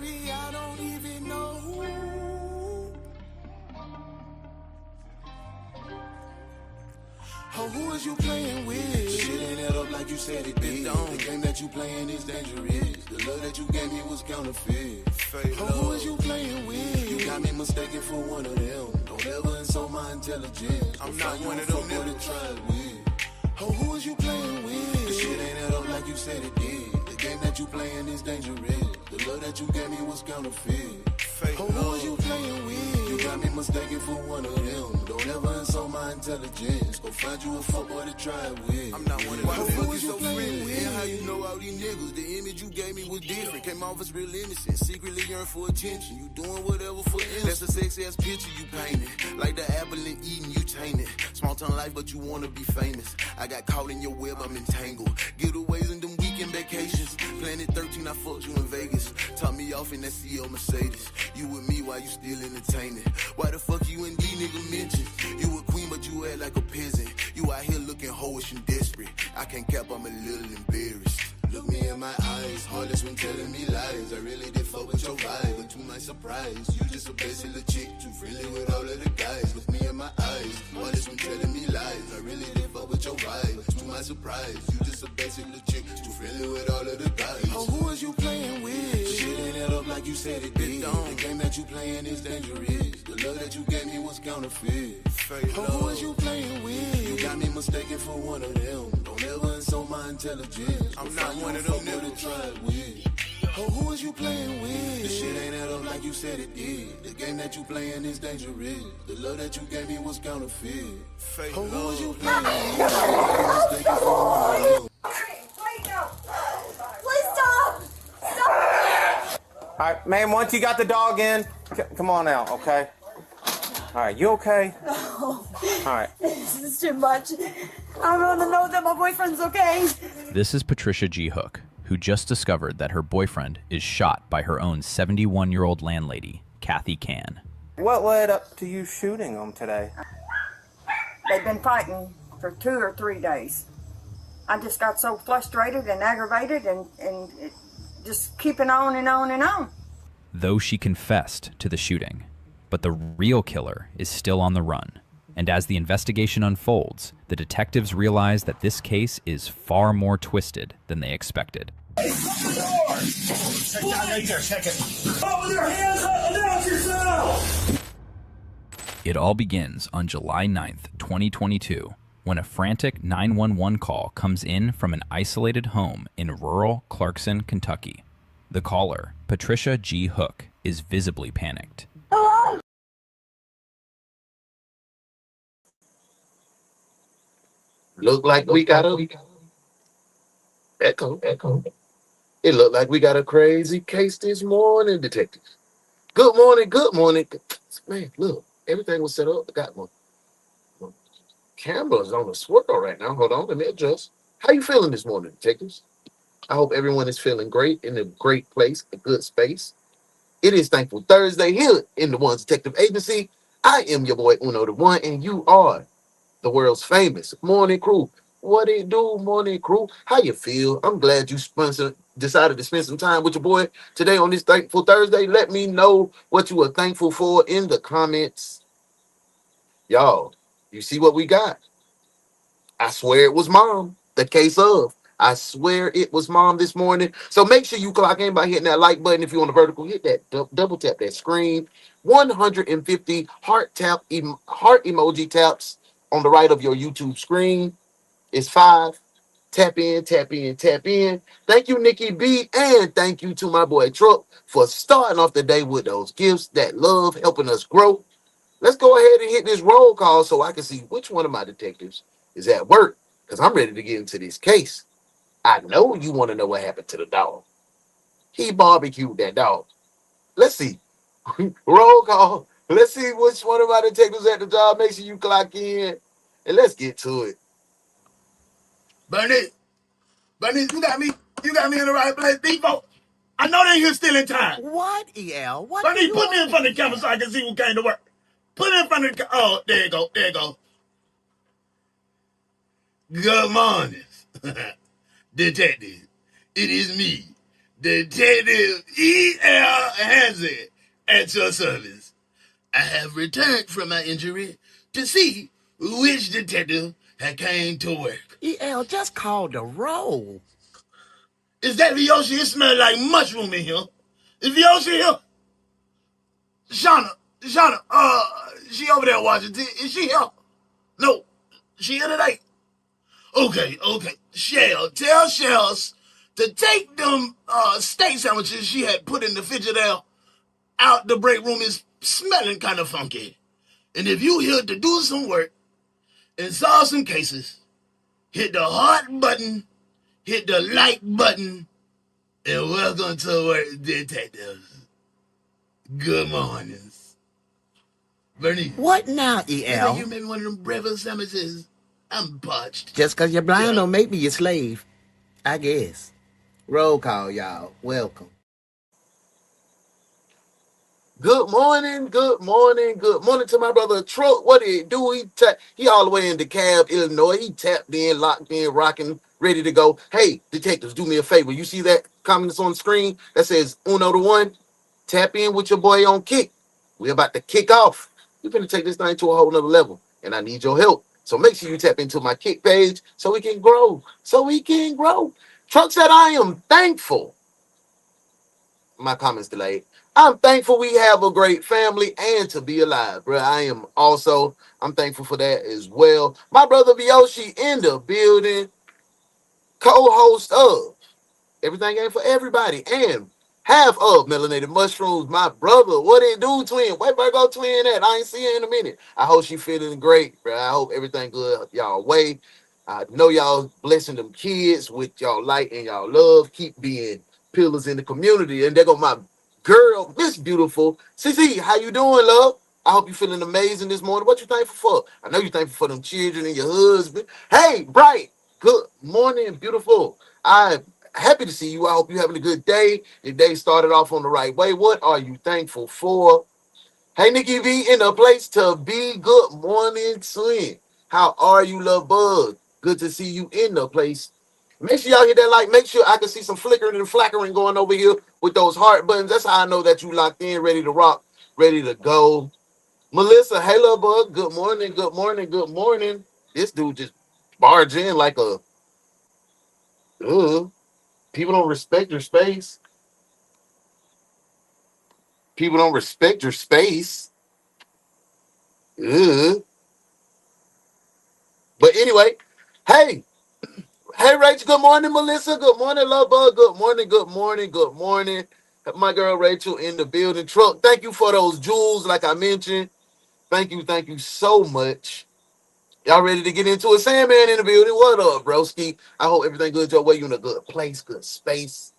baby, I don't even know who. Oh, who is you playing with? Shit ain't add up like you said it did. The game that you playing is dangerous. The love that you gave me was counterfeit. Oh, who is you playing with? You got me mistaken for one of them. Don't ever insult my intelligence. I'm not one of them niggas. Try it with. Oh, who is you playing with? The shit ain't add up like you said it did. The game that you playing is dangerous. The love that you gave me was counterfeit. Oh, who is you playing with? You got me mistaken for one of them. Don't ever insult my intelligence. Go find you a fuckboy to try it with. I'm not one of them. Why the fuck you so friendly? And how you know all these niggas? The image you gave me was different. Came off as real innocent. Secretly yearn for attention. You doing whatever for innocence. That's a sexy ass picture you painted. Like the apple and eating, you tainted. Small town life, but you wanna be famous. I got caught in your web, I'm entangled. Getaways and them weekend vacations. Planet 13, I fucked you in Vegas. Top me off in that CL Mercedes. You with me while you still entertaining. Why the fuck you and D nigga mention? You a queen, but you act like a peasant. You out here looking hoish and desperate. I can't cap, I'm a little embarrassed. Look me in my eyes, heartless when telling me lies. I really did fuck with your vibe, but to my surprise, you just a basic little chick, too friendly with all of the guys. Look me in my eyes, heartless when telling me lies. I really did fuck with your vibe, but to my surprise, you just a basic little chick, too friendly with all of the guys. Oh, who is you playing with? Shit ain't add up like you said it did. The game that you playing is dangerous. The love that you gave me was counterfeit. Oh, who is you playing with? You got me mistaken for one of them. Don't ever insult my intelligence. I'm not one of them niggas to try it with. Oh, who is you playing with? The shit ain't add up like you said it did. The game that you playing is dangerous. The love that you gave me was counterfeit. Oh, who is you playing with? You got me mistaken for one of them. Please stop! Stop! All right, ma'am, once you got the dog in, come on out, okay? All right, you okay? No. All right. This is too much. I don't want to know that my boyfriend's okay. This is Patricia G. Hook, who just discovered that her boyfriend is shot by her own 71-year-old landlady, Kathy Can. What led up to you shooting them today? They've been fighting for 2 or 3 days. I just got so frustrated and aggravated and it just keeping on and on and on. Though she confessed to the shooting, but the real killer is still on the run. And as the investigation unfolds, the detectives realize that this case is far more twisted than they expected. Check that right there, check it. Oh, with your hands up, announce yourself! It all begins on July 9th, 2022, when a frantic 911 call comes in from an isolated home in rural Clarkson, Kentucky. The caller, Patricia G. Hook, is visibly panicked. Look like we got a echo. It looked like we got a crazy case this morning, detective. Good morning, good morning. Man, look, everything was set up. I got one. Camera's on a swirl right now. Hold on, let me adjust. How you feeling this morning, detectives? I hope everyone is feeling great, in a great place, a good space. It is Thankful Thursday here in the DaOnes Detective Agency. I am your boy Uno the One, and you are the world's famous morning crew. What it do, morning crew? How you feel? I'm glad you decided to spend some time with your boy today on this Thankful Thursday. Let me know what you are thankful for in the comments. Y'all, you see what we got? I swear it was mom. The case of. I swear it was mom this morning. So make sure you clock in by hitting that like button. If you're on the vertical, hit that double tap that screen. 150 heart emoji taps on the right of your YouTube screen. It's 5. Tap in, tap in, tap in. Thank you, Nikki B. And thank you to my boy Truck for starting off the day with those gifts, that love, helping us grow. Let's go ahead and hit this roll call so I can see which one of my detectives is at work, because I'm ready to get into this case. I know you want to know what happened to the dog. He barbecued that dog. Let's see. Roll call. Let's see which one of my detectives at the job. Make sure you clock in, and let's get to it. Bernie, you got me in the right place. Default. I know they here still in time. What, EL? What Bernie, do you put me in want? front of the camera so I can see who came to work. Put it in front of the oh, there you go. Good morning, detective. It is me, Detective E.L. Hansen at your service. I have returned from my injury to see which detective had came to work. E.L. just called the roll. Is that Vyoshi? It smells like mushroom in here. Is Vyoshi here? Shauna, she over there watching. Is she here? No, she here today. Okay. Tell Shells to take them steak sandwiches she had put in the fridge there out the break room. Is smelling kind of funky. And if you here to do some work and solve some cases, hit the heart button, hit the like button, and welcome to work, detectives. Good mornings. Bernice. What now, You E.L.? think you made me one of them breakfast sandwiches? I'm parched. Just because you're blind don't make me your slave, I guess. Roll call, y'all. Welcome. Good morning to my brother Truck. What did he do? He all the way in DeKalb, Illinois. He tapped in, locked in, rocking, ready to go. Hey, detectives, do me a favor. You see that comment that's on the screen that says Uno the one? Tap in with your boy on Kick. We're about to kick off. We're going to take this thing to a whole nother level, and I need your help. So make sure you tap into my Kick page so we can grow. Truck said, I am thankful. My comments delayed. I'm thankful we have a great family and to be alive, bro. I'm thankful for that as well. My brother Vyoshi in the building, co-host of Everything Ain't For Everybody and half of Melanated Mushrooms. My brother, what it do, twin? Where Virgo twin at? I ain't see her in a minute. I hope she feeling great, bro. I hope everything good y'all way. I know y'all blessing them kids with y'all light and y'all love. Keep being pillars in the community. And there go my girl, Miss Beautiful. CC, how you doing, love? I hope you feeling amazing this morning. What you thankful for? I know you thankful for them children and your husband. Hey, Bright, good morning, beautiful. I'm happy to see you. I hope you're having a good day. Your day started off on the right way. What are you thankful for? Hey, Nikki V, in a place to be. Good morning, twin. How are you, love bug? Good to see you in the place. Make sure y'all hit that like. Make sure I can see some flickering and flackering going over here with those heart buttons. That's how I know that you locked in, ready to rock, ready to go. Melissa, hey, love bug. Good morning. This dude just barged in like a, people don't respect your space. People don't respect your space. Ugh. But anyway, hey, Rachel, good morning, Melissa. Good morning, love bug. Good morning. My girl Rachel in the building. Truck, thank you for those jewels, like I mentioned. Thank you so much. Y'all ready to get into it? Sandman in the building. What up, broski? I hope everything good your way. You in a good place, good space.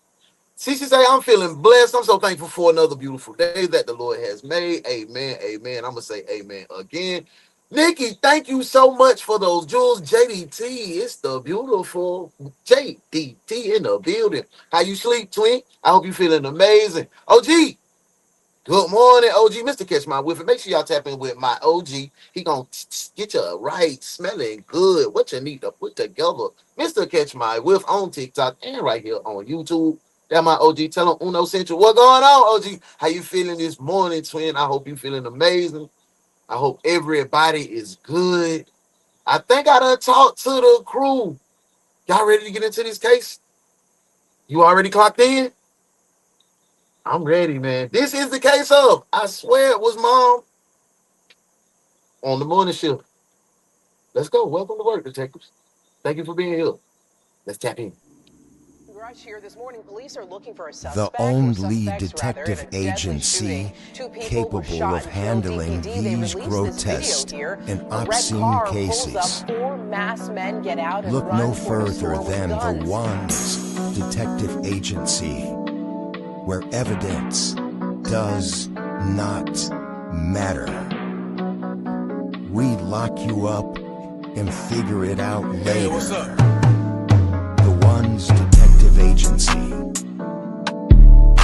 She say, I'm feeling blessed. I'm so thankful for another beautiful day that the Lord has made. Amen. I'm going to say amen again. Nikki, thank you so much for those jewels. JDT, it's the beautiful JDT in the building. How you sleep, twin? I hope you feeling amazing. OG, good morning, OG. Mr. Catch My Whiff. Make sure y'all tap in with my OG. He gonna get you right, smelling good. What you need to put together. Mr. Catch My Whiff on TikTok and right here on YouTube. That my OG. Tell him Uno Central. What going on, OG? How you feeling this morning, twin? I hope you feeling amazing. I hope everybody is good. I think I done talked to the crew. Y'all ready to get into this case? You already clocked in? I'm ready, man. This is the case of, I swear it was Mom on the morning shift. Let's go. Welcome to work, detectives. Thank you for being here. Let's tap in. Here this morning, police are looking for a The only detective agency capable of handling these grotesque and obscene cases. Look no further than the Ones Detective Agency, where evidence does not matter. We lock you up and figure it out later. Hey, what's up? The Ones Detective Agency,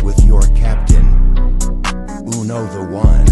with your captain, Uno the One.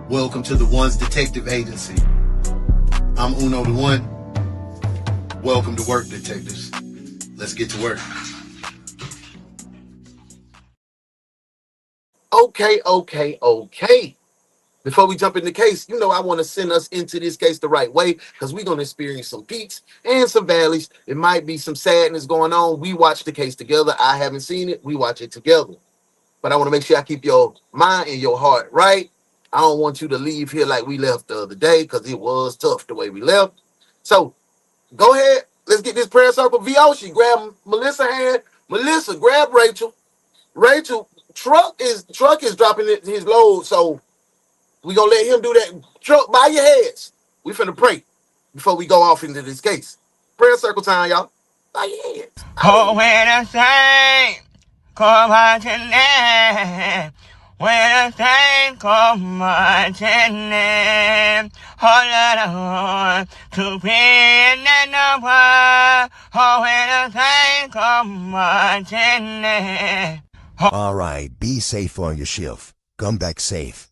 Welcome to DaOnes Detective Agency. I'm Uno the One. Welcome to work, detectives. Let's get to work. Okay. Before we jump in the case, I want to send us into this case the right way because we're going to experience some peaks and some valleys. It might be some sadness going on. We watch the case together. I haven't seen it. We watch it together. But I want to make sure I keep your mind and your heart right. I don't want you to leave here like we left the other day because it was tough the way we left. So go ahead. Let's get this prayer circle. Vioshi, grab Melissa's hand. Melissa, grab Rachel. Rachel, truck is dropping his load, so we gonna let him do that. Truck, bow your heads. We finna pray before we go off into this case. Prayer circle time, y'all. Bow your heads. Oh, when I say, come on tonight. When I say, come on tonight. All that I want to be in that number. Oh, when I say, come on tonight. All right, be safe on your shift. Come back safe.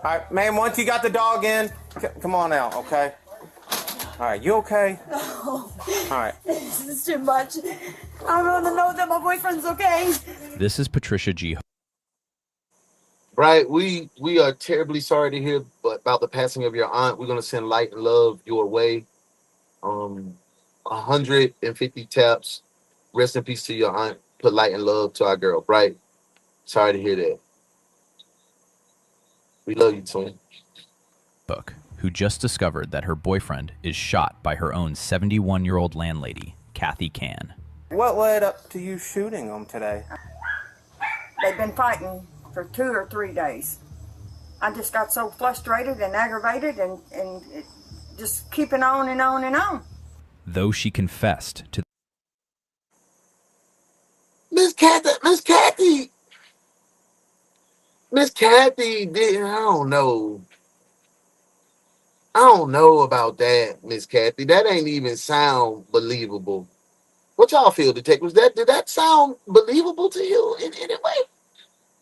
All right, ma'am, once you got the dog in, come on out, okay? All right, you okay? Oh, All right. this is too much. I want to know that my boyfriend's okay. This is Patricia G. Right, we are terribly sorry to hear about the passing of your aunt. We're gonna send light and love your way. 150 taps. Rest in peace to your aunt. Put light and love to our girl. Right. Sorry to hear that. We love you, twin. Book, who just discovered that her boyfriend is shot by her own 71-year-old landlady, Kathy Can. What led up to you shooting them today? They've been fighting for 2 or 3 days. I just got so frustrated and aggravated and it just keeping on and on and on. Though she confessed to Miss Kathy did. I don't know about that, Miss Kathy. That ain't even sound believable. What y'all feel, detectives? Did that sound believable to you in any way?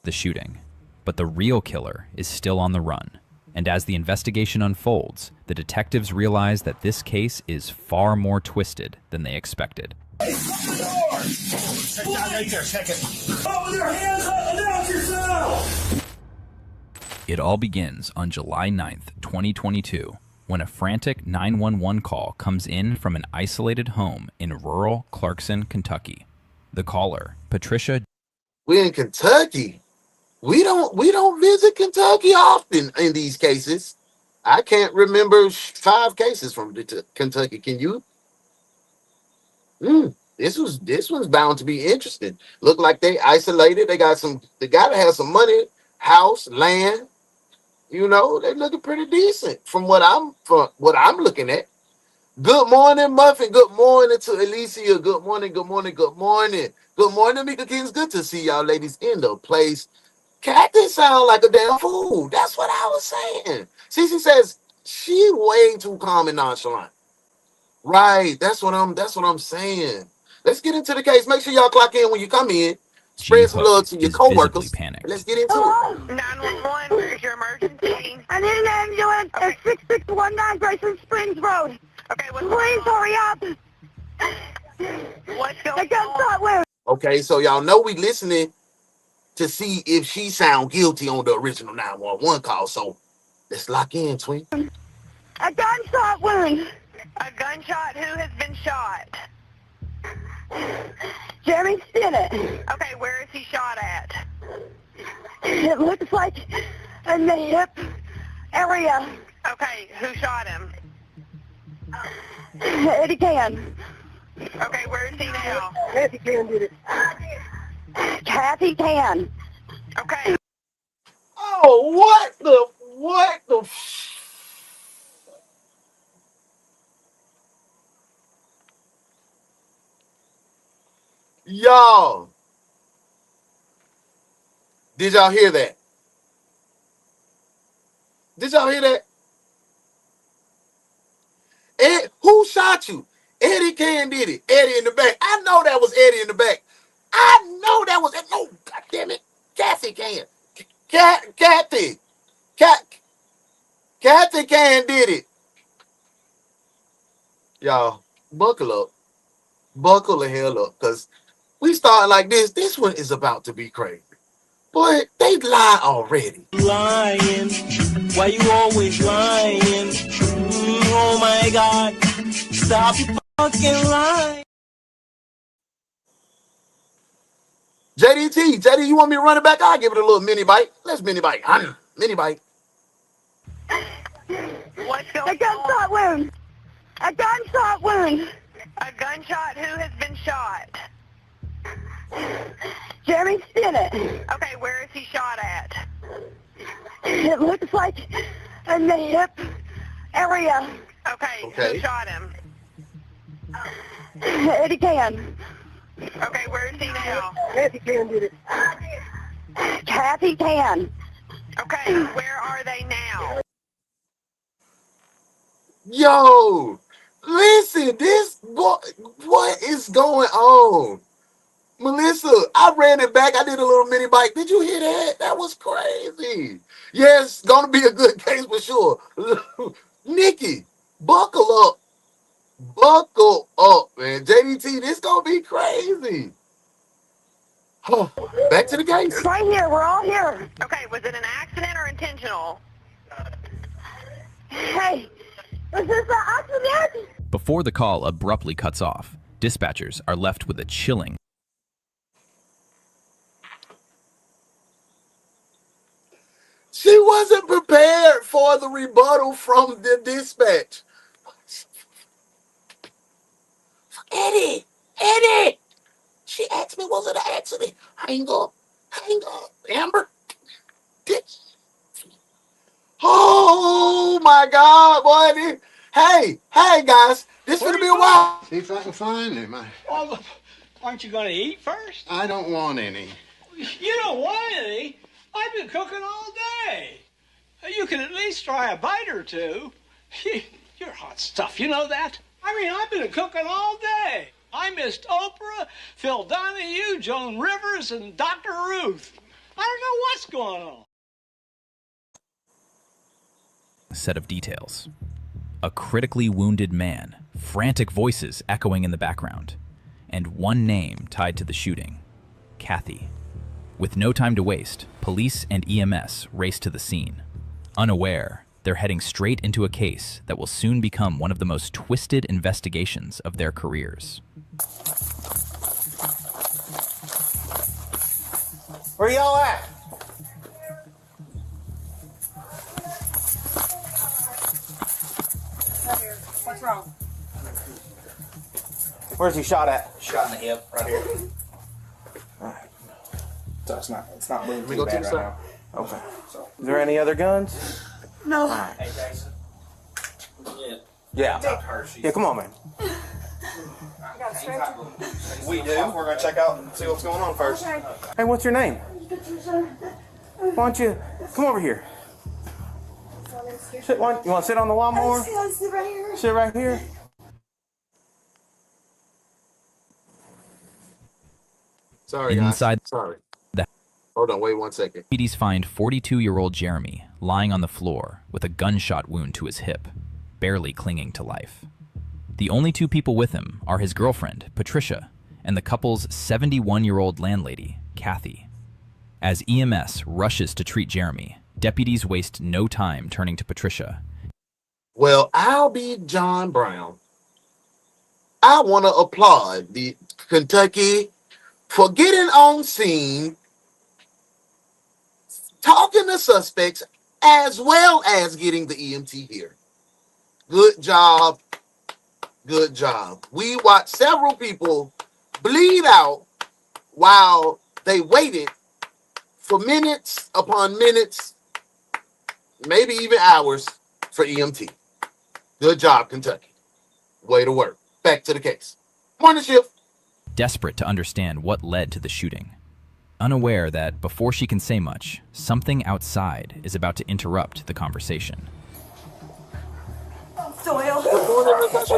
the shooting, but the real killer is still on the run. And as the investigation unfolds, the detectives realize that this case is far more twisted than they expected. Sit down right there, second. Up with your hands up, announce yourself! It all begins on July 9th, 2022, when a frantic 911 call comes in from an isolated home in rural Clarkson, Kentucky. The caller, Patricia. We're in Kentucky. We don't visit Kentucky often in these cases. I can't remember 5 cases from Kentucky. Can you? This one's bound to be interesting. Look like they isolated. They gotta have some money, house, land. They're looking pretty decent from what I'm looking at. Good morning, Muffin. Good morning to Alicia. Good morning, good morning, good morning. Good morning, Mika Kings. Good to see y'all ladies in the place. Kathy sound like a damn fool. That's what I was saying. Cece says she way too calm and nonchalant. Right. That's what I'm saying. Let's get into the case. Make sure y'all clock in when you come in. G. Spread some love Hook to your is visibly coworkers. panicked. Let's get into it. 911, where's your emergency? I need an ambulance at 6619 Grayson Springs Road. Okay, Please hurry up. What's The going gunshot on? wound. Okay, so y'all know we listening to see if she sound guilty on the original 911 call. So let's lock in, twin. A gunshot wound. A gunshot? Who has been shot? Jeremy Stinnett. Okay, where is he shot at? It looks like in the hip area. Okay, who shot him? Eddie Can. Okay, where is he now? Kathy Can did it. Kathy Can. Okay. Oh, what the y'all? Did y'all hear that? Did y'all hear that? Ed, who shot you? Eddie Can did it. Eddie in the back. I know that was Eddie in the back. I know that was no. God damn it, Kathy Can. Kathy. Kathy Can did it. Y'all, buckle up. Buckle the hell up, cause we starting like this. This one is about to be crazy. Boy, they lie already. Lying. Why you always lying? Oh my God. Stop fucking lying. JD, you want me to run it back? I'll give it a little mini bite. Let's mini bite. Mini bite. What's going on? A gunshot wound. A gunshot wound. A gunshot? Who has been shot? Jeremy Stinnett. Okay, where is he shot at? It looks like in the hip area. Okay, Okay. who shot him? Eddie Can. Okay, where is he now? Kathy Can did it. Kathy Can. Okay, where are they now? Yo, listen, this boy, what is going on? Melissa, I ran it back. I did a little mini bike. Did you hear that? That was crazy. Yes, gonna be a good case for sure. Nikki, buckle up. Buckle up, man. JDT, this gonna be crazy. Back to the case. Right here. We're all here. Okay, was it an accident or intentional? Hey, is this an accident? Before the call abruptly cuts off, dispatchers are left with a chilling. She wasn't prepared for the rebuttal from the dispatch. Eddie. She asked me, was it an accident? Hang up, Amber. Oh my God, boy. Hey, guys, this gonna be a while. See if I can find him. Well, aren't you going to eat first? I don't want any. You don't want any? I've been cooking all day. You can at least try a bite or two. You're hot stuff, you know that? I mean, I've been cooking all day. I missed Oprah, Phil Donahue, Joan Rivers, and Dr. Ruth. I don't know what's going on. Set of details. A critically wounded man, frantic voices echoing in the background, and one name tied to the shooting, Kathy. With no time to waste, police and EMS race to the scene. Unaware, they're heading straight into a case that will soon become one of the most twisted investigations of their careers. Where y'all at? What's wrong? Where's he shot at? Shot in the hip, right here. Alright. So it's not moving Let me too go to bad the right side. now. Okay. Is there any other guns? No. Hey, Jason. Yeah. Talk to her. She's Yeah, come on, man. We do. We're going to check out and see what's going on first. Okay. Hey, what's your name? Why don't you come over here? You want to sit on the wall more? Sit right here. Sit right here. Sorry, guys. Inside Sorry. the- Hold on, wait 1 second. Deputies find 42-year-old Jeremy lying on the floor with a gunshot wound to his hip, barely clinging to life. The only two people with him are his girlfriend, Patricia, and the couple's 71-year-old landlady, Kathy. As EMS rushes to treat Jeremy, deputies waste no time turning to Patricia. Well, I'll be John Brown. I want to applaud the Kentucky for getting on scene, talking to suspects, as well as getting the EMT here. Good job. Good job. We watched several people bleed out while they waited for minutes upon minutes, maybe even hours, for EMT. Good job, Kentucky. Way to work. Back to the case. Morning shift. Desperate to understand what led to the shooting. Unaware that before she can say much, something outside is about to interrupt the conversation. Doyle. doing it, Natasha?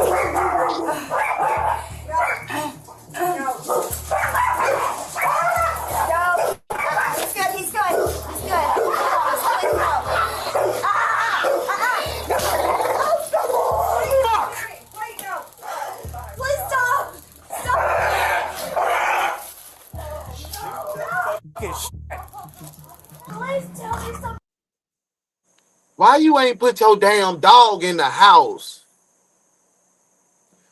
He's good. He's good. He's good. Please no. Please no. Please stop. Please tell me something. Why you ain't put your damn dog in the house?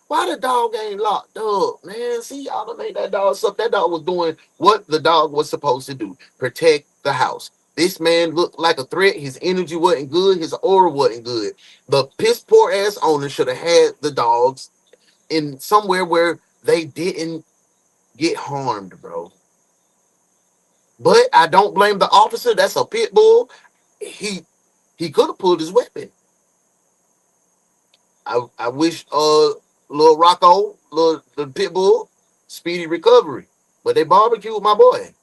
Why the dog ain't locked up, man? See, y'all done made that dog suck. That dog was doing what the dog was supposed to do. Protect the house. This man looked like a threat. His energy wasn't good. His aura wasn't good. The piss poor ass owner should have had the dogs in somewhere where they didn't get harmed, bro. But I don't blame the officer. That's a pit bull. He could have pulled his weapon. I wish little Rocco, the pit bull, speedy recovery. But they barbecued my boy.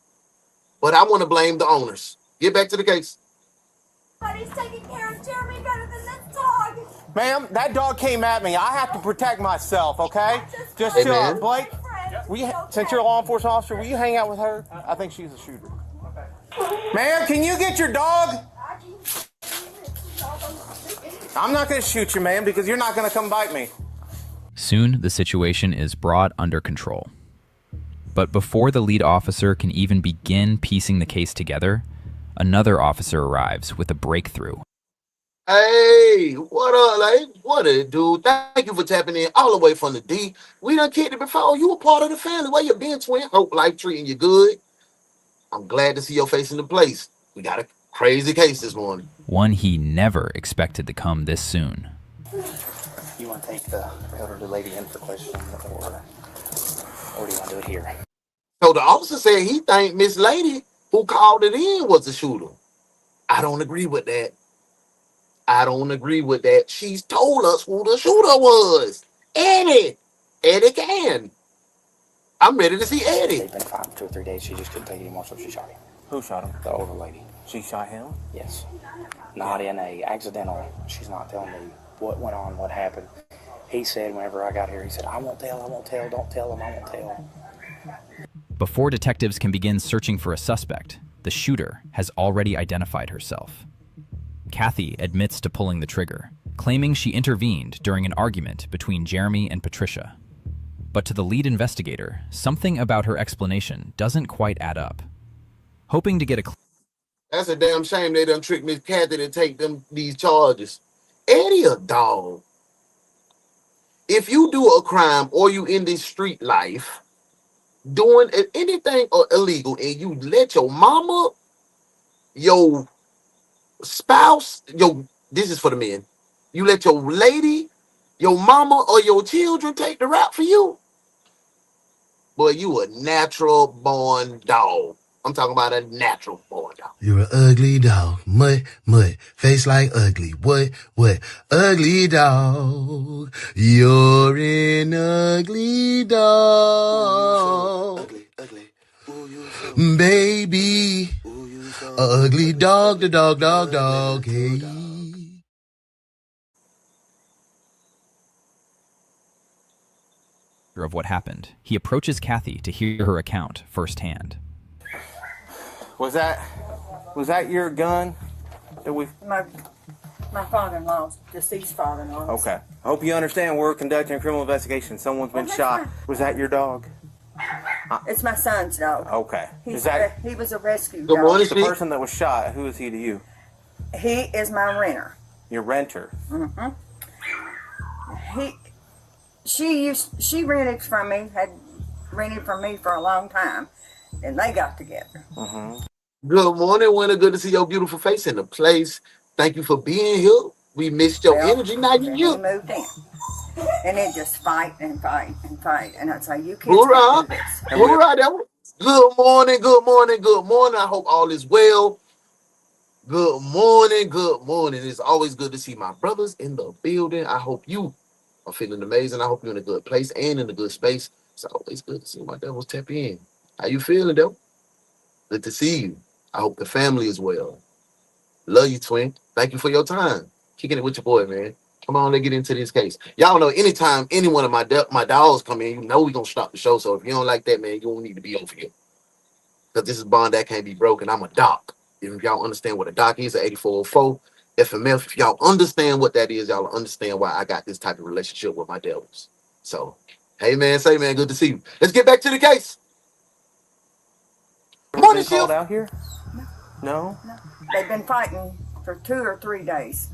But I want to blame the owners. Get back to the case. But he's taking care of Jeremy better than this dog. Ma'am, that dog came at me. I have to protect myself, okay? Just Hey, chill out. man. Blake, since you're a law enforcement officer, will you hang out with her? I think she's a shooter. Ma'am, can you get your dog? I'm not going to shoot you, ma'am, because you're not going to come bite me. Soon, the situation is brought under control. But before the lead officer can even begin piecing the case together, another officer arrives with a breakthrough. Hey, what up, like? What it do? Thank you for tapping in all the way from the D. We done kicked it before. You a part of the family. Where you been, twin? Hope life treating you good. I'm glad to see your face in the place. We got a crazy case this morning. One he never expected to come this soon. You want to take the elderly lady in for questioning, or do you want to do it here? So the officer said he think Miss Lady, who called it in, was the shooter. I don't agree with that. I don't agree with that. She's told us who the shooter was. Eddie. Eddie can. I'm ready to see Eddie. They've been fine for 2 or 3 days. She just couldn't take it anymore, so she shot him. Who shot him? The older lady. She shot him? Yes. Not in a accidental. She's not telling me what went on, what happened. He said whenever I got here, he said, I won't tell, don't tell him, I won't tell. Before detectives can begin searching for a suspect, the shooter has already identified herself. Kathy admits to pulling the trigger, claiming she intervened during an argument between Jeremy and Patricia. But to the lead investigator, something about her explanation doesn't quite add up. Hoping to get a That's a damn shame they done tricked Miss Kathy to take these charges. Eddie a dog. If you do a crime or you in this street life, doing anything illegal, and you let your mama, your spouse, this is for the men, you let your lady, your mama, or your children take the rap for you, boy, you a natural born dog. I'm talking about a natural born dog. You're an ugly dog. Mutt, face like ugly. What? Ugly dog. You're an ugly dog. Ugly. Ooh, you so Baby. Ooh, you so Ugly dog, the dog. Hey. of what happened, he approaches Kathy to hear her account firsthand. Was that your gun that we? My father-in-law's, deceased father-in-law. Okay. I hope you understand we're conducting a criminal investigation. Someone's been shot. Was that your dog? It's my son's dog. Okay. He was a rescue Good dog. morning, The person that was shot, who is he to you? He is my renter. Your renter. Mm-hmm. She rented from me, had rented from me for a long time, and they got together. Mm-hmm. Good morning, Winter. Good to see your beautiful face in the place. Thank you for being here. We missed your energy. Now you He here. moved in. And it just fight. And I'd say, you kids Hoorah. can't do this. Hoorah. Good morning. I hope all is well. Good morning. It's always good to see my brothers in the building. I hope you are feeling amazing. I hope you're in a good place and in a good space. It's always good to see my devils tap in. How you feeling, though? Good to see you. I hope the family is well. Love you, twin. Thank you for your time. Kicking it with your boy, man. Come on, let's get into this case. Y'all know anytime any one of my dogs come in, you know we gonna stop the show. So if you don't like that, man, you don't need to be over here. Because this is bond that can't be broken. I'm a doc. If y'all understand what a doc is, an 8404 FMF, if y'all understand what that is, y'all understand why I got this type of relationship with my devils. So, hey man, say man, good to see you. Let's get back to the case. Morning, Been called Shift. out here? No. No. They've been fighting for 2 or 3 days.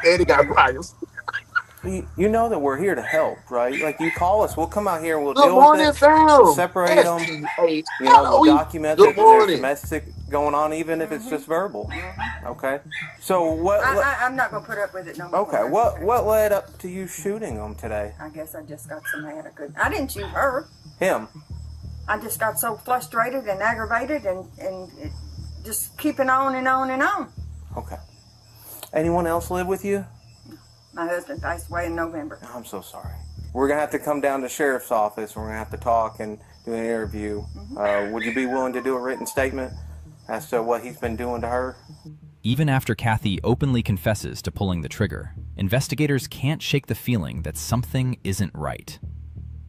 Eddie got priors. You know that we're here to help, right? Like, you call us, we'll come out here and we'll Good deal morning, with it. fam. We'll separate them. STH. You know, we'll document Good that there's morning. domestic going on, even if it's just verbal. Okay. So what? I'm not gonna put up with it no more. Okay. What led up to you shooting them today? I guess I just got so mad I didn't shoot her. Him. I just got so frustrated and aggravated and it just keeping on and on and on. Okay. Anyone else live with you? My husband passed away in November. I'm so sorry. We're going to have to come down to the sheriff's office. We're going to have to talk and do an interview. Would you be willing to do a written statement as to what he's been doing to her? Even after Kathy openly confesses to pulling the trigger, investigators can't shake the feeling that something isn't right.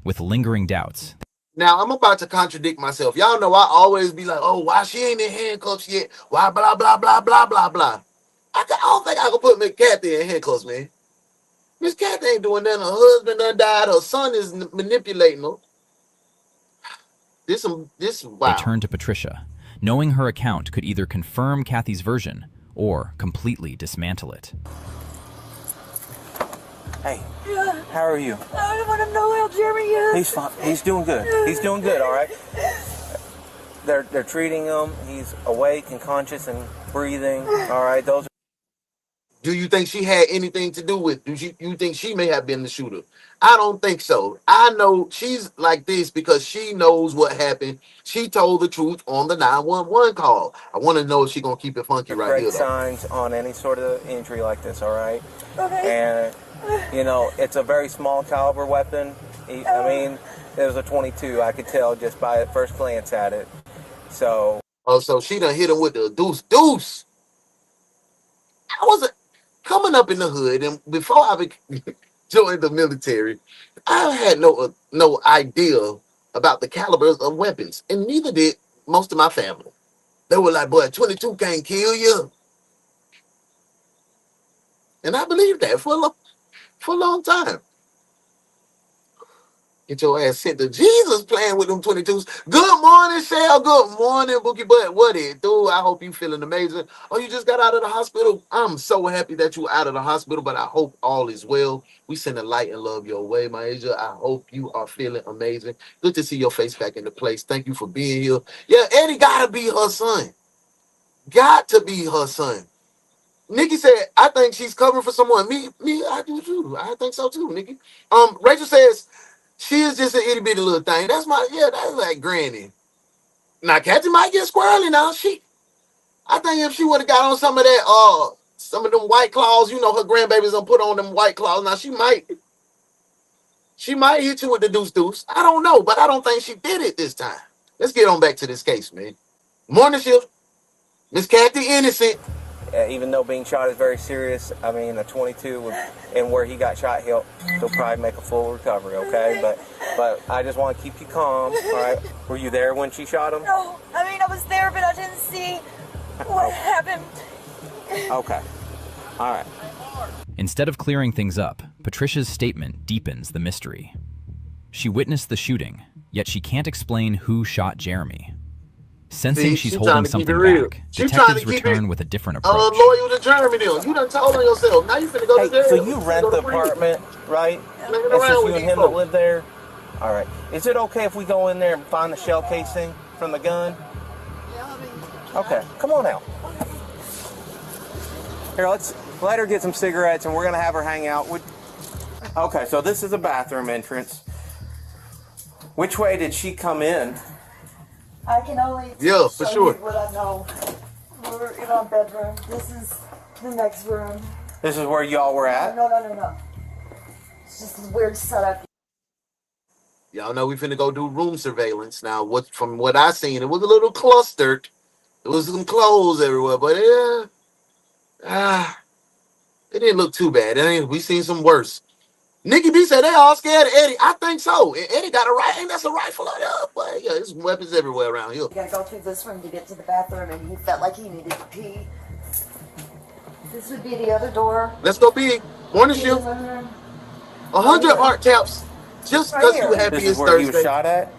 With lingering doubts. Now, I'm about to contradict myself. Y'all know I always be like, oh, why she ain't in handcuffs yet? Why blah, blah, blah, blah, blah, blah. I don't think I can put Miss Kathy in handcuffs, man. Miss Kathy ain't doing that. Her husband done died. Her son is manipulating her. This wow. They turn to Patricia, knowing her account could either confirm Kathy's version or completely dismantle it. Hey, how are you? I want to know how Jeremy is. He's fine. He's doing good. He's doing good, all right? They're treating him. He's awake and conscious and breathing, all right? Do you think she had anything to do with? You think she may have been the shooter? I don't think so. I know she's like this because she knows what happened. She told the truth on the 911 call. I want to know if she's going to keep it funky right here, though. Signs on any sort of injury like this, all right? Okay. And, you know, it's a very small caliber weapon. I mean, it was a 22. I could tell just by first glance at it. So. Oh, so she done hit him with the deuce. I wasn't coming up in the hood, and before I joined the military, I had no idea about the calibers of weapons, and neither did most of my family. They were like, boy, 22 can't kill you. And I believed that for a long time. Get your ass sent to Jesus playing with them 22s. Good morning, Shell. Good morning, Bookie Butt. What it do? I hope you feeling amazing. Oh, you just got out of the hospital? I'm so happy that you out of the hospital, but I hope all is well. We send a light and love your way, my angel. I hope you are feeling amazing. Good to see your face back into place. Thank you for being here. Yeah, Eddie gotta be her son. Got to be her son. Nikki said, I think she's covering for someone. Me, I do too. I think so too, Nikki. Rachel says, she is just an itty bitty little thing. That's like Granny. Now, Kathy might get squirrely now. I think if she would have got on some of that, some of them white claws, you know, her grandbabies done put on them white claws. Now, she might hit you with the deuce. I don't know, but I don't think she did it this time. Let's get on back to this case, man. Morning shift. Miss Kathy innocent. Even though being shot is very serious, I mean, a 22 and where he got shot, he'll probably make a full recovery, okay? But I just want to keep you calm, all right? Were you there when she shot him? No, I mean, I was there, but I didn't see what happened. Okay, all right. Instead of clearing things up, Patricia's statement deepens the mystery. She witnessed the shooting, yet she can't explain who shot Jeremy. Sensing she's holding something back, detectives return with a different approach. Loyal to Jeremy, though. You done told on yourself. Now you finna go to jail. So you rent the apartment, right? It's just you and him that live there? All right. Is it okay if we go in there and find the shell casing from the gun? Okay. Come on out. Here, let's let her get some cigarettes, and we're going to have her hang out. Okay, so this is a bathroom entrance. Which way did she come in? I can only for show sure. you what I know. We're in our bedroom. This is the next room. This is where y'all were at? No. It's just a weird setup. Y'all know we finna go do room surveillance. Now, from what I seen, it was a little clustered. There was some clothes everywhere, but It didn't look too bad. We seen some worse. Nikki B said they all scared of Eddie. I think so. And Eddie got a right. Ain't that's a rifle on there? But yeah, there's weapons everywhere around here. You gotta go through this room to get to the bathroom, and he felt like he needed to pee. This would be the other door. Let's go big. Morning shift. 100 heart taps. Just because you happy This it's is where he was Thursday. shot at?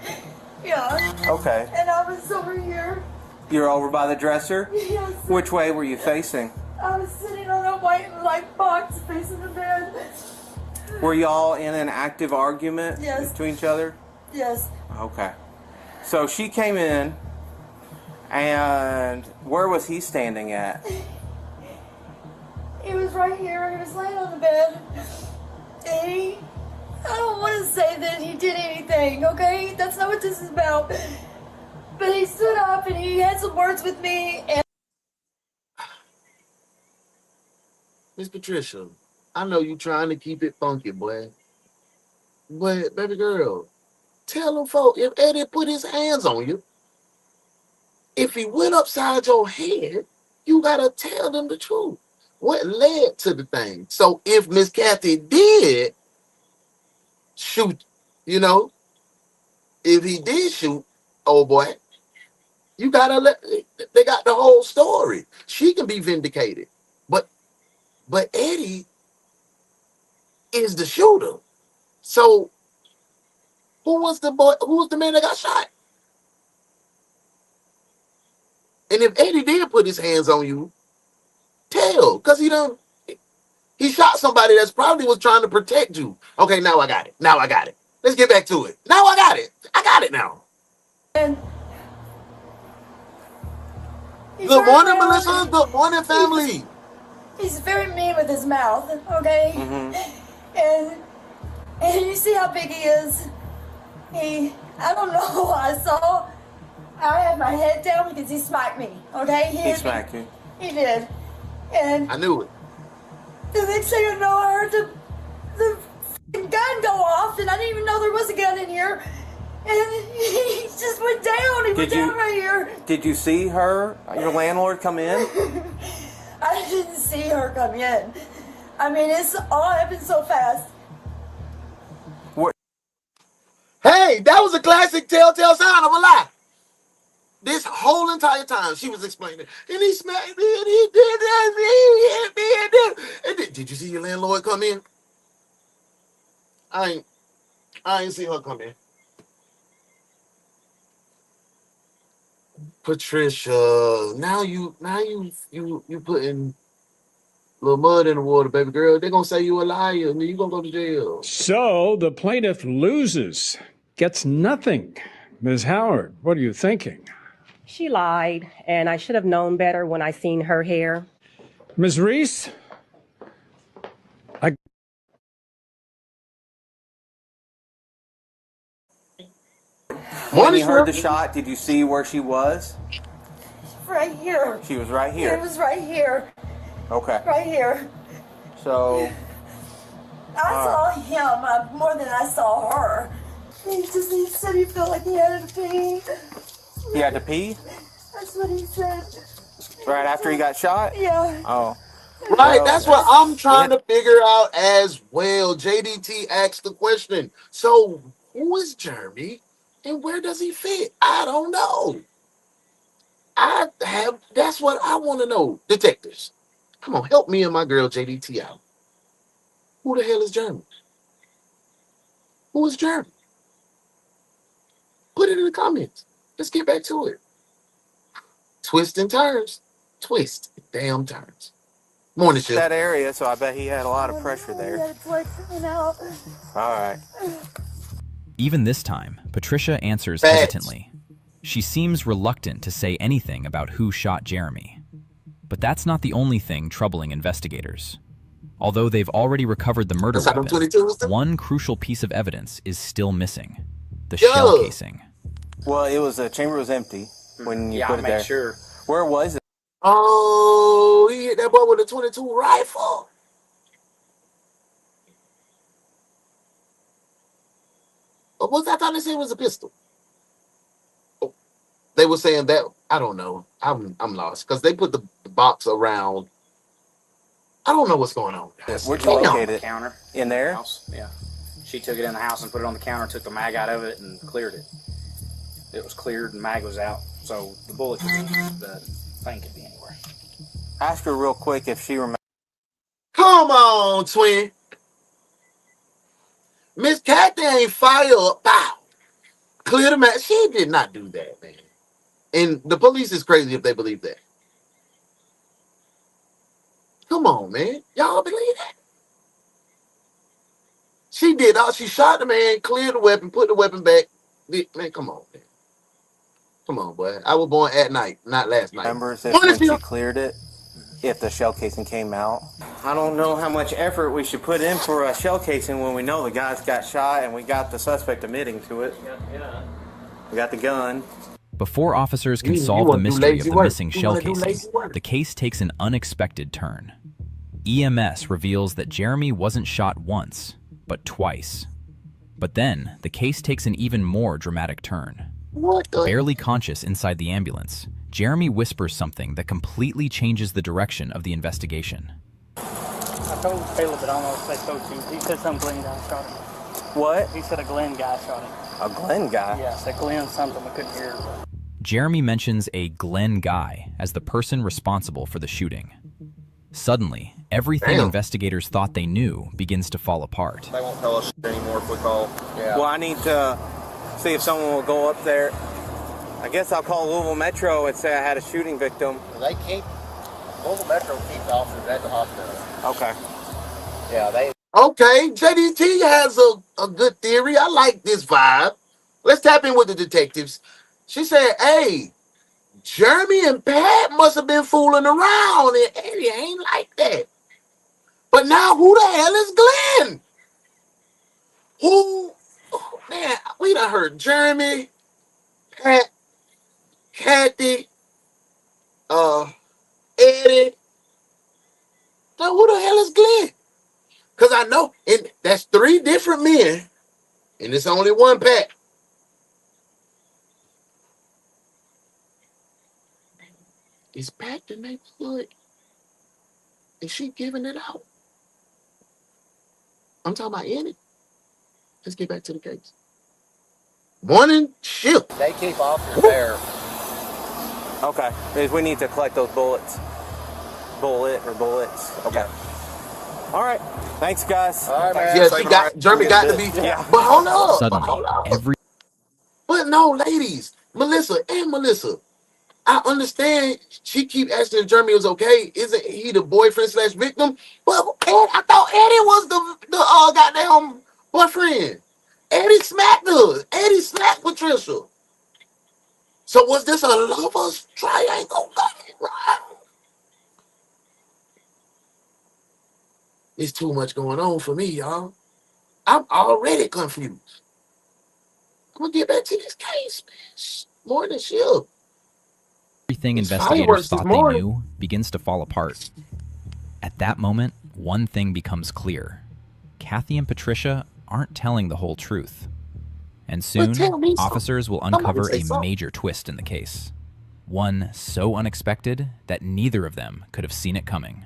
Yeah. Okay. And I was over here. You're over by the dresser? Yes. Which way were you facing? I was sitting on a white and black box facing the bed. Were y'all in an active argument Yes. between each other? Yes. Okay. So she came in, and where was he standing at? He was right here. He was laying on the bed. And I don't want to say that he did anything, okay? That's not what this is about. But he stood up and he had some words with me. And Miss Patricia, I know you trying to keep it funky, boy. But, baby girl, tell them folk, if Eddie put his hands on you, if he went upside your head, you got to tell them the truth. What led to the thing? So if Miss Kathy did shoot, you know, if he did shoot, oh boy, you got to let, they got the whole story. She can be vindicated. But Eddie is the shooter. So who was the boy? Who was the man that got shot? And if Eddie did put his hands on you, tell, because he shot somebody that's probably was trying to protect you. Okay, now I got it. Now I got it. Let's get back to it. Now I got it. I got it now. Good morning, Melissa. Good morning, family. he's very mean with his mouth, okay? And you see how big he is. I don't know. I had my head down because he smacked me, okay? He smacked you. He did. And I knew it. the next thing I know, I heard the gun go off, and I didn't even know there was a gun in here. And he just went down. He went down right here. Did you see her, your landlord, come in? I didn't see her come in. I mean, it's all happened so fast. Hey, that was a classic telltale sign of a lie. This whole entire time she was explaining, and he smacked me, and he did that, and he hit me, and did you see your landlord come in? I ain't see her come in. Patricia, now you putting a little mud in the water, baby girl. They're gonna say you a liar, and then you gonna go to jail. So the plaintiff loses, gets nothing. Ms. Howard, what are you thinking? She lied, and I should have known better when I seen her hair. Ms. Reese? When you heard the shot, did you see where she was? Right here. She was right here. It was right here. Okay. Right here. So. I saw him more than I saw her. He said he felt like he had to pee. He had to pee? That's what he said. Right after he got shot? Yeah. Oh. Right, that's what I'm trying to figure out as well. JDT asked the question. So, who is Jeremy and where does he fit? I don't know. That's what I want to know. Detectives, come on, help me and my girl JDT out. Who the hell is Jeremy? Who is Jeremy? Put it in the comments. Let's get back to it. Twist and turns. Twist. Damn turns. Morning shift. That area, so I bet he had a lot of pressure there. All right. Even this time, Patricia answers hesitantly. She seems reluctant to say anything about who shot Jeremy. But that's not the only thing troubling investigators. Although they've already recovered the murder weapon, one crucial piece of evidence is still missing: the shell casing. Well, the chamber was empty when you put it there. made sure. Where was it? Oh, he hit that boy with a 22 rifle. What was that? I thought they said it was a pistol. Oh, they were saying that. I don't know. I'm lost because they put the box around. I don't know what's going on, guys. Where'd you locate it? Counter In there? house. Yeah. She took it in the house and put it on the counter, took the mag out of it, and cleared it. It was cleared and mag was out, so the bullet, the thing could be anywhere. Ask her real quick if she remembers. Come on, twin. Miss Kathy ain't fire up. Pow. Clear the mag. She did not do that, man. And the police is crazy if they believe that. Come on, man. Y'all believe that? She did all. She shot the man, cleared the weapon, put the weapon back. Man, come on, man. Come on, boy. I was born at night, not last night. Remembers if when she cleared it, if the shell casing came out. I don't know how much effort we should put in for a shell casing when we know the guy's got shot and we got the suspect admitting to it. Yeah. We got the gun. Before officers can solve the mystery of the missing shell casing, the case takes an unexpected turn. EMS reveals that Jeremy wasn't shot once, but twice. But then, the case takes an even more dramatic turn. Barely conscious inside the ambulance, Jeremy whispers something that completely changes the direction of the investigation. I told Caleb, but I don't know if they spoke to him. He said some Glenn guy shot him. What? He said a Glenn guy shot him. A Glenn guy? Yeah, said Glenn something, we couldn't hear. Jeremy mentions a Glenn guy as the person responsible for the shooting. Suddenly, everything investigators thought they knew begins to fall apart. They won't tell us anymore if we call. Yeah. Well, I need to see if someone will go up there. I guess I'll call Louisville Metro and say I had a shooting victim. They keep, Louisville Metro keeps officers at the hospital. Okay. Yeah, they... Okay, JDT has a good theory. I like this vibe. Let's tap in with the detectives. She said, hey, Jeremy and Pat must have been fooling around, and Eddie ain't like that. But now who the hell is Glenn? Who? Oh, man, we done heard Jeremy, Pat, Kathy, Eddie. Now who the hell is Glenn? Because I know, and that's 3 different men, and it's only one Pat. Is Pat the neighborhood? Is she giving it out? I'm talking about Eddie. Let's get back to the case. Morning shift. They keep officers there. Okay. Because we need to collect those bullets. Bullets. Okay. All right. Thanks, guys. All right, man. Yeah, Jeremy got to be. Yeah. But hold up. Suddenly, But no, ladies, Melissa, I understand she keep asking if Jeremy was okay. Isn't he the boyfriend / victim? But I thought Eddie was the goddamn boyfriend. Eddie smacked her. Eddie slapped Patricia. So was this a lover's triangle? It's too much going on for me, y'all. I'm already confused. I'm gonna get back to this case, man. More than shield. Everything investigators thought they knew begins to fall apart. At that moment, one thing becomes clear. Kathy and Patricia aren't telling the whole truth. And soon, officers will uncover a major twist in the case. One so unexpected that neither of them could have seen it coming.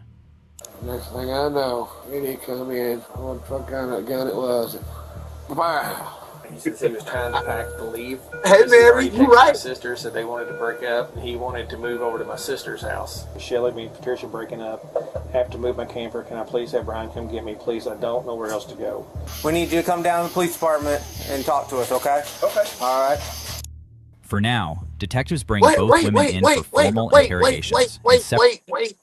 Next thing I know, Eddie come in. What the fuck kind of gun it was? Wow. He said he was trying to pack to leave. Hey, Mary, you right. My sister said they wanted to break up, and he wanted to move over to my sister's house. Shelly, me and Patricia breaking up. Have to move my camper. Can I please have Brian come get me? Please, I don't know where else to go. We need you to come down to the police department and talk to us, okay? Okay. All right. For now, detectives bring both women in for formal interrogations. Wait.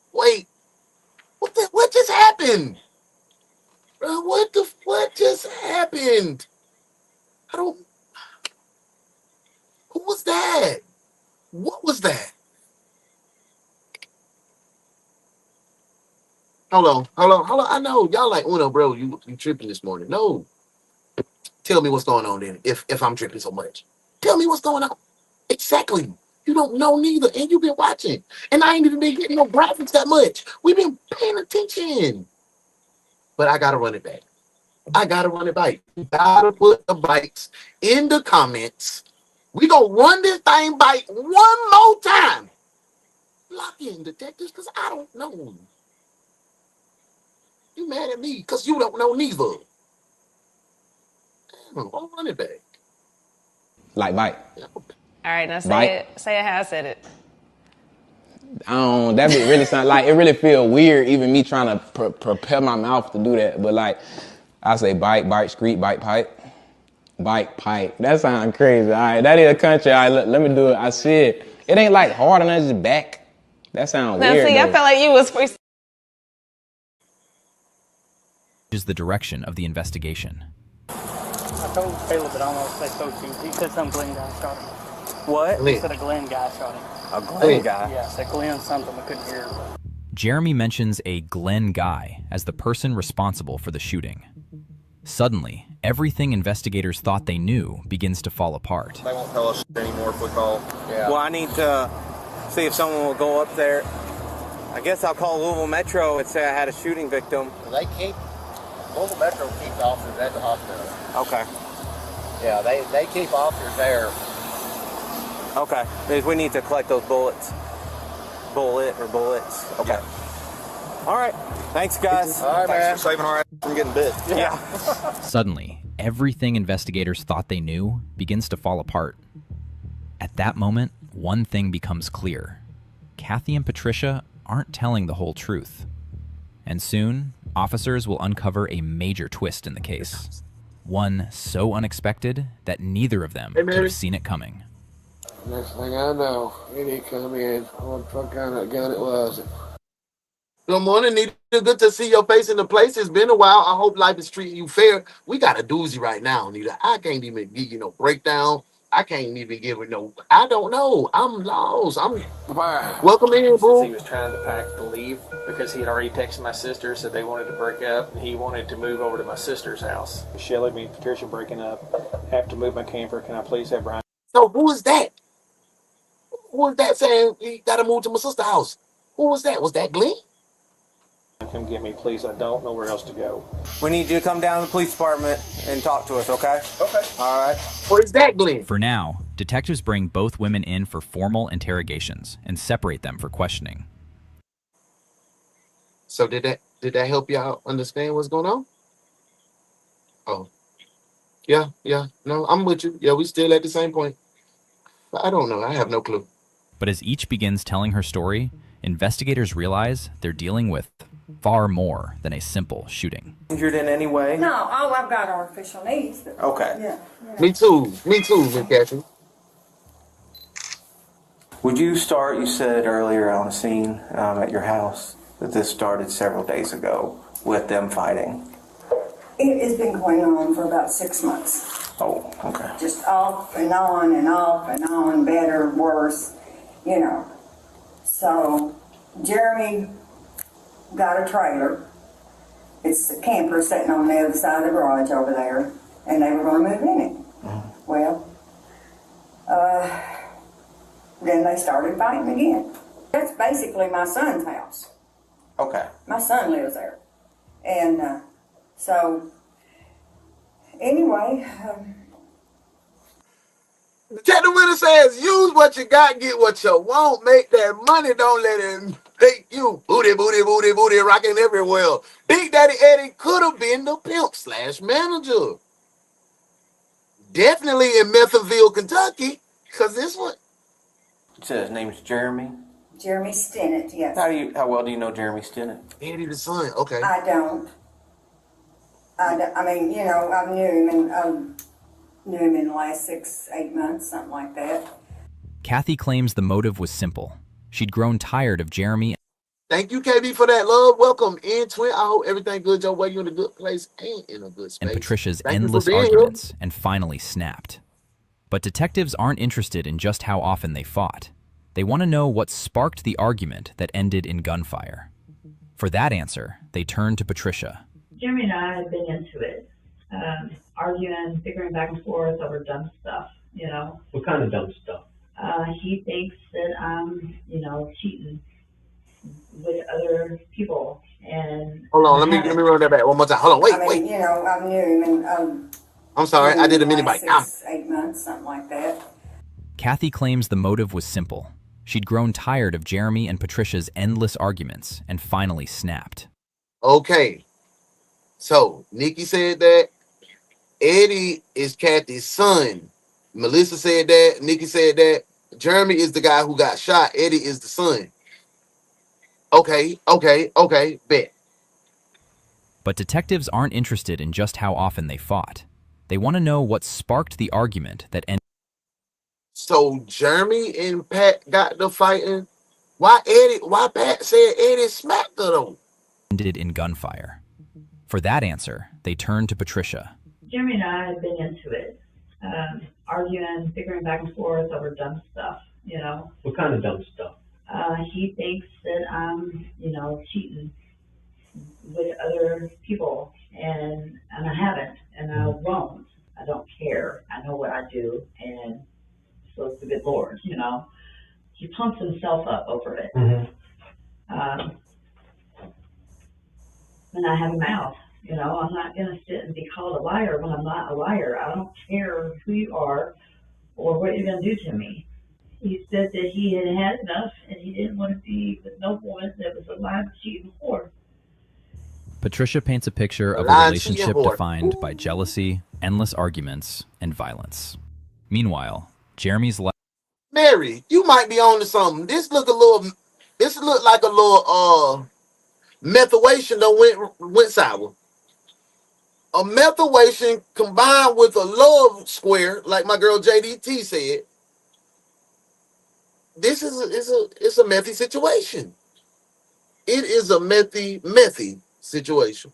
What just happened? Bro, what just happened? Who was that? What was that? Hold on. I know y'all like Uno, bro. You tripping this morning? No. Tell me what's going on then. If I'm tripping so much, tell me what's going on. Exactly. You don't know neither, and you've been watching, and I ain't even been getting no graphics that much. We've been paying attention, but I gotta run it back. You gotta put the bites in the comments. We gonna run this thing bite one more time. Lock in, detectives, because I don't know. You mad at me because you don't know neither. I'll run it back. Like bite. All right, now Bite. say it how I said it. That be really sound like it really feel weird even me trying to prepare my mouth to do that. But like I say bite, screet, bite, pipe. Bike, pipe. That sounds crazy. All right, that is a country. All right, let me do it. I see it. It ain't like hard on us back. That sounds weird. Now see, though. I felt like you was free. Is the direction of the investigation. I told Caleb that I almost say so too. He said some Glenn guy shot him. What? He said a Glenn guy shot him. A Glenn guy? Yeah, said Glenn something, I couldn't hear. Jeremy mentions a Glenn guy as the person responsible for the shooting. Suddenly, everything investigators thought they knew begins to fall apart. They won't tell us anymore if we call. Yeah. Well, I need to see if someone will go up there. I guess I'll call Louisville Metro and say I had a shooting victim. They keep, Louisville Metro keeps officers at the hospital. Okay. Yeah, they keep officers there. Okay. We need to collect those bullets. Bullets. Okay. Yeah. All right. Thanks, guys. All right, man. Thanks for saving our ass from getting bit. Yeah. Suddenly, everything investigators thought they knew begins to fall apart. At that moment, one thing becomes clear. Kathy and Patricia aren't telling the whole truth. And soon, officers will uncover a major twist in the case. One so unexpected that neither of them could have seen it coming. Next thing I know, he come in. What kind of gun it was? Good morning, Nita. Good to see your face in the place. It's been a while. I hope life is treating you fair. We got a doozy right now, Nita. I can't even give you no breakdown. I can't even give it no. I don't know. I'm lost. Welcome in, bro. He was trying to pack to leave because he had already texted my sister, said they wanted to break up, and he wanted to move over to my sister's house. Shelly, me and Patricia breaking up. Have to move my camper. Can I please have Brian? So who is that? Who is that saying he got to move to my sister's house? Who was that? Was that Glenn? Come get me, please. I don't know where else to go. We need you to come down to the police department and talk to us, okay? Okay. All right. Or is that Glenn? For now, detectives bring both women in for formal interrogations and separate them for questioning. So did that help y'all understand what's going on? Oh. Yeah. No, I'm with you. Yeah, we still at the same point. I don't know. I have no clue. But as each begins telling her story, investigators realize they're dealing with far more than a simple shooting. Injured in any way? No, all I've got are official needs. But, Okay. Yeah. Me too, Miss Kathy. Would you start, you said earlier on a scene at your house that this started several days ago with them fighting. It has been going on for about 6 months. Oh, okay. Just off and on and off and on, better, worse, you know. So Jeremy got a trailer. It's a camper sitting on the other side of the garage over there, and they were going to move in it. Mm-hmm. Well, then they started fighting again. That's basically my son's house. Okay. My son lives there. And so, anyway. Detective Winter says, use what you got, get what you want, make that money, don't let it make you booty, rocking everywhere. Big Daddy Eddie could have been the pimp / manager. Definitely in Methaville, Kentucky, because this one. You said his name's Jeremy? Jeremy Stinnett, yes. How well do you know Jeremy Stinnett? Eddie the son, okay. I don't. I mean, you know, I knew him in the last 6-8 months, something like that. Kathy claims the motive was simple. She'd grown tired of Jeremy. Thank you, KB, for that love. Welcome in, twin. I hope everything good your way. You in a good place and in a good space. And Patricia's Thank endless arguments and finally snapped. But detectives aren't interested in just how often they fought. They want to know what sparked the argument that ended in gunfire. For that answer, they turn to Patricia. Jeremy and I had been into it, arguing, bickering back and forth over dumb stuff, you know. What kind of dumb stuff? He thinks that I'm, you know, cheating with other people. And hold on, let me run that back one more time. Hold on, wait. You know, I knew him in I'm sorry, I did a mini bite. 6-8 months, something like that. Kathy claims the motive was simple. She'd grown tired of Jeremy and Patricia's endless arguments and finally snapped. Okay, So Nikki said that. Eddie is Kathy's son. Melissa said that. Nikki said that. Jeremy is the guy who got shot. Eddie is the son. Okay, bet. But detectives aren't interested in just how often they fought. They want to know what sparked the argument that So Jeremy and Pat got the fighting. Why Pat said Eddie smacked her though? ended in gunfire. For that answer, they turned to Patricia. Jeremy and I have been into it, arguing, bickering back and forth over dumb stuff, you know. What kind of dumb stuff? He thinks that I'm, you know, cheating with other people, and I haven't, and I won't. I don't care. I know what I do, and so it's the good Lord, you know. He pumps himself up over it. And I have a mouth, you know. I'm not going to sit and be called a liar when I'm not a liar. I don't care who you are or what you're going to do to me. He said that he had had enough and he didn't want to be with no woman that was a lying, cheating whore. Patricia paints a picture of a relationship defined by jealousy, endless arguments, and violence. Meanwhile, Jeremy's life. Mary, you might be on to something. This look like a little methylation that went sour. A methylation combined with a love square, like my girl JDT said. This is a methy situation. It is a methy situation.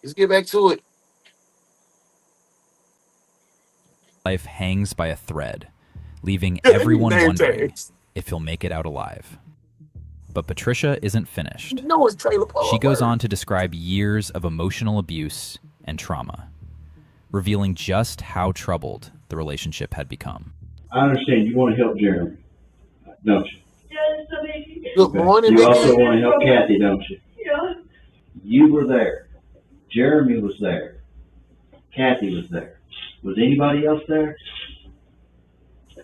Let's get back to it. Life hangs by a thread, leaving everyone wondering if he'll make it out alive. But Patricia isn't finished. No, it's trailer park. She goes on to describe years of emotional abuse and trauma, revealing just how troubled the relationship had become. I understand you want to help Jeremy, don't you? Good morning, You Nikki. also want to help Kathy, don't you? Yeah. You were there. Jeremy was there. Kathy was there. Was anybody else there?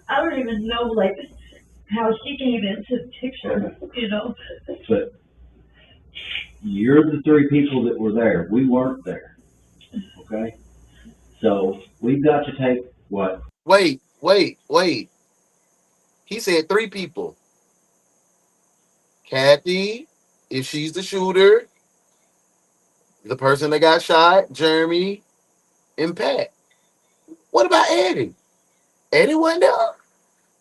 I don't even know, like, how she came into the picture, you know. But you're the three people that were there. We weren't there. Okay? So we've got to take what? Wait. He said three people. Kathy, if she's the shooter, the person that got shot, Jeremy, and Pat. What about Eddie? Eddie wasn't there.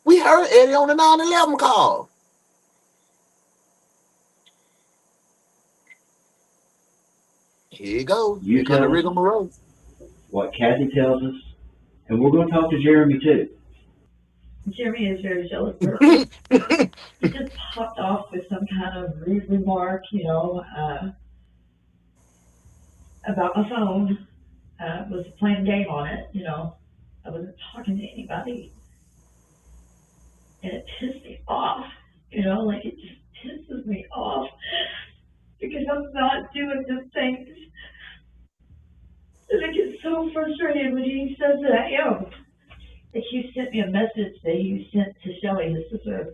We heard Eddie on the 911 call. Here you go. You tell us what Kathy tells us, and we're going to talk to Jeremy too. Jeremy is a very jealous person. He just popped off with some kind of rude remark, you know, about my phone. Was playing a game on it, you know. I wasn't talking to anybody. And it pissed me off, you know, like it just pisses me off because I'm not doing the things. And I get so frustrated when he says that I am. Like he sent me a message that he sent to Shelly, his sister.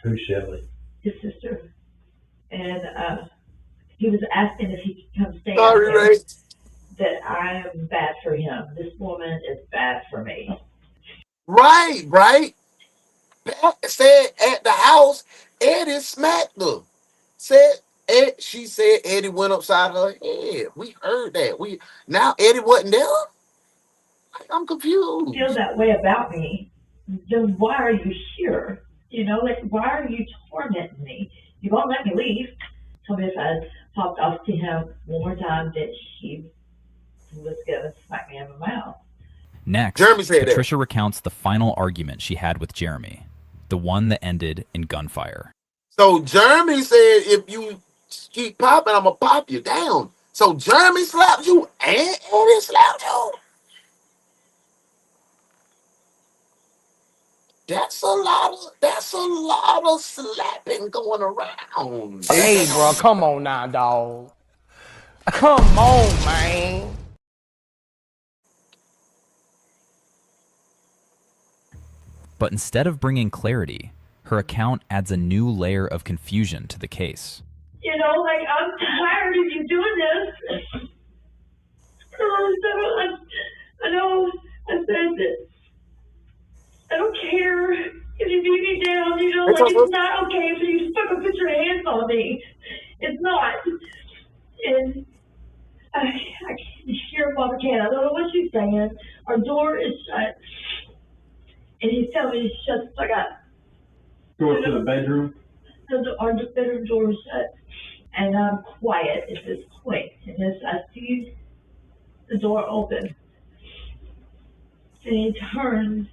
Who's Shelly? His sister. And he was asking if he could come stay Sorry, out there. Ray. That I am bad for him. This woman is bad for me. Right. Pat said at the house, Eddie smacked her. She said Eddie went upside her head. We heard that. Now Eddie wasn't there. I'm confused. Feel that way about me, then why are you here? You know, like why are you tormenting me? You won't let me leave. Tell me if I popped off to him one more time that he was gonna smack me in the mouth. Next, Patricia recounts the final argument she had with Jeremy, the one that ended in gunfire. So Jeremy said, if you keep popping, I'm going to pop you down. So Jeremy slapped you and Eddie slapped you? That's a lot of slapping going around. Hey, bro, come on now, dog. Come on, man. But instead of bringing clarity, her account adds a new layer of confusion to the case. You know, like, I'm tired of you doing this. I know I said that I don't care if you beat me down, you know, like, it's not okay for you to fucking put your hands on me. It's not. And I can't hear Mama Cat. I don't know what she's saying. Our door is shut. And he's telling me to shut the fuck up. Door to the bedroom? Our bedroom door is shut. And I'm quiet at this point. And as I see the door open, and he turns,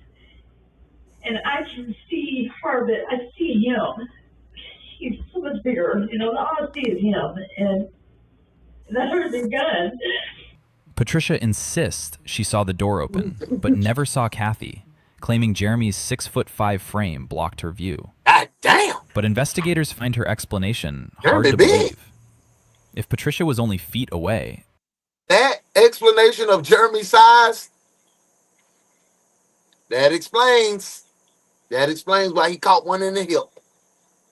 and I can see her, but I see him. He's so much bigger, you know, all I see is him, and that hurts his gun. Patricia insists she saw the door open, but never saw Kathy, claiming Jeremy's 6'5" frame blocked her view. God damn! But investigators find her explanation hard to believe. If Patricia was only feet away, that explanation of Jeremy's size, that explains why he caught one in the hip.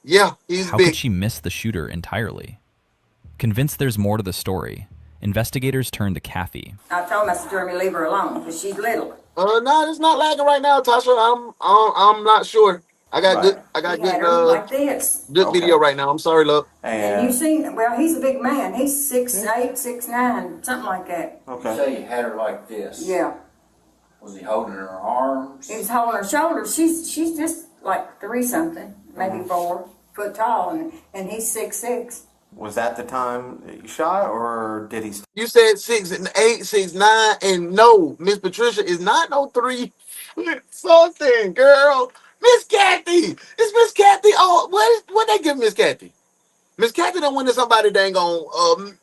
Yeah, he's how big. could she miss the shooter entirely? Convinced there's more to the story, investigators turn to Kathy. I told Mr. Jeremy leave her alone because she's little. No, it's not lagging right now, Tasha. I'm not sure. I got good Like this. good video right now. I'm sorry, love. And you seen, well, he's a big man. He's 6'8", 6'9", something like that. Okay. You say he had her like this. Yeah. Was he holding her arms? He was holding her shoulders. She's just like 3-something, maybe 4 foot tall, and he's 6'6". Was that the time that you shot, or did he? You said 6'8", 6'9", and no, Miss Patricia is not no 3 foot something, girl. Miss Kathy, it's Miss Kathy. Oh, what they give Miss Kathy? Miss Kathy don't went to somebody dang on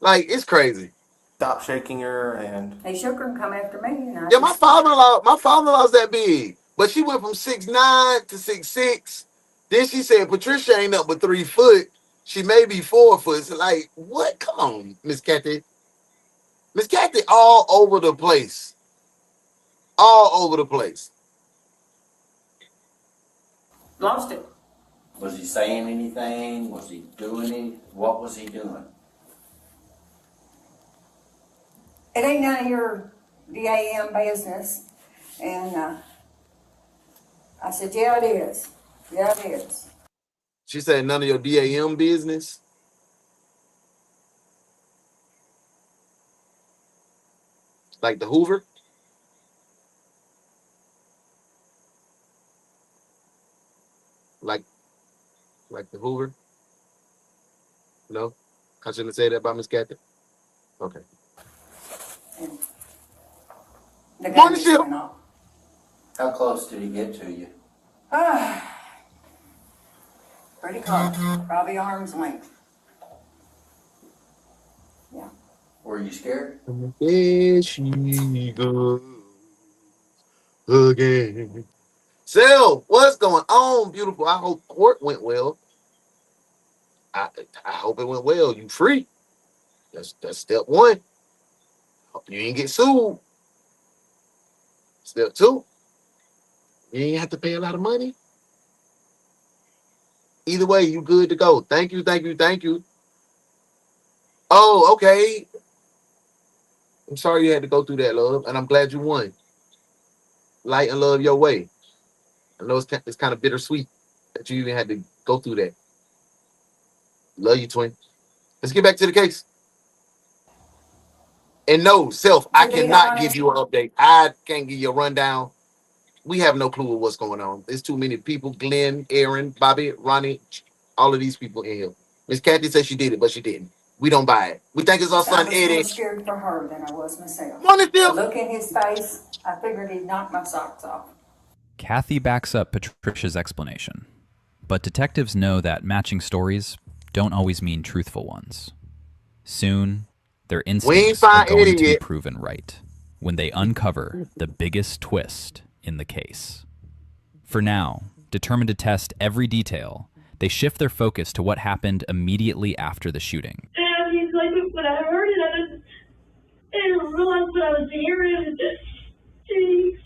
like it's crazy. Stop shaking her, and they shook her and come after me. And yeah, my father-in-law's that big, but she went from 6'9" to 6'6". Then she said Patricia ain't up but 3 foot. She may be 4 foot. So like, what? Come on, Miss Kathy. Miss Kathy all over the place. All over the place. Lost it. Was he saying anything? Was he doing anything? What was he doing? It ain't none of your DAM business. And I said, yeah, it is. Yeah, it is. She said none of your DAM business. Like the Hoover? Like the Hoover? No? I shouldn't say that about Miss Kathy? Okay. The gun just went off. How close did he get to you? Pretty close. Probably arm's length. Yeah. Were you scared? There she goes again. Sel, what's going on, beautiful? I hope court went well. I hope it went well. You free. That's step 1. Hope you ain't get sued. Step 2. You ain't have to pay a lot of money. Either way, you good to go. Thank you, thank you, thank you. Oh, okay. I'm sorry you had to go through that, love, and I'm glad you won. Light and love your way. I know it's kind of bittersweet that you even had to go through that. Love you, twin. Let's get back to the case. And no, Self, I cannot give you an update. I can't give you a rundown. We have no clue of what's going on. There's too many people. Glenn, Aaron, Bobby, Ronnie, all of these people in here. Miss Kathy said she did it, but she didn't. We don't buy it. We think it's our son Eddie. I was more scared for her than I was myself. Morning, Phil. The look in his face, I figured he'd knock my socks off. Kathy backs up Patricia's explanation, but detectives know that matching stories don't always mean truthful ones. Soon, their instincts are going to be proven right when they uncover the biggest twist in the case. For now, determined to test every detail, they shift their focus to what happened immediately after the shooting. And he's like, when I heard it, I didn't realize what I was hearing. And he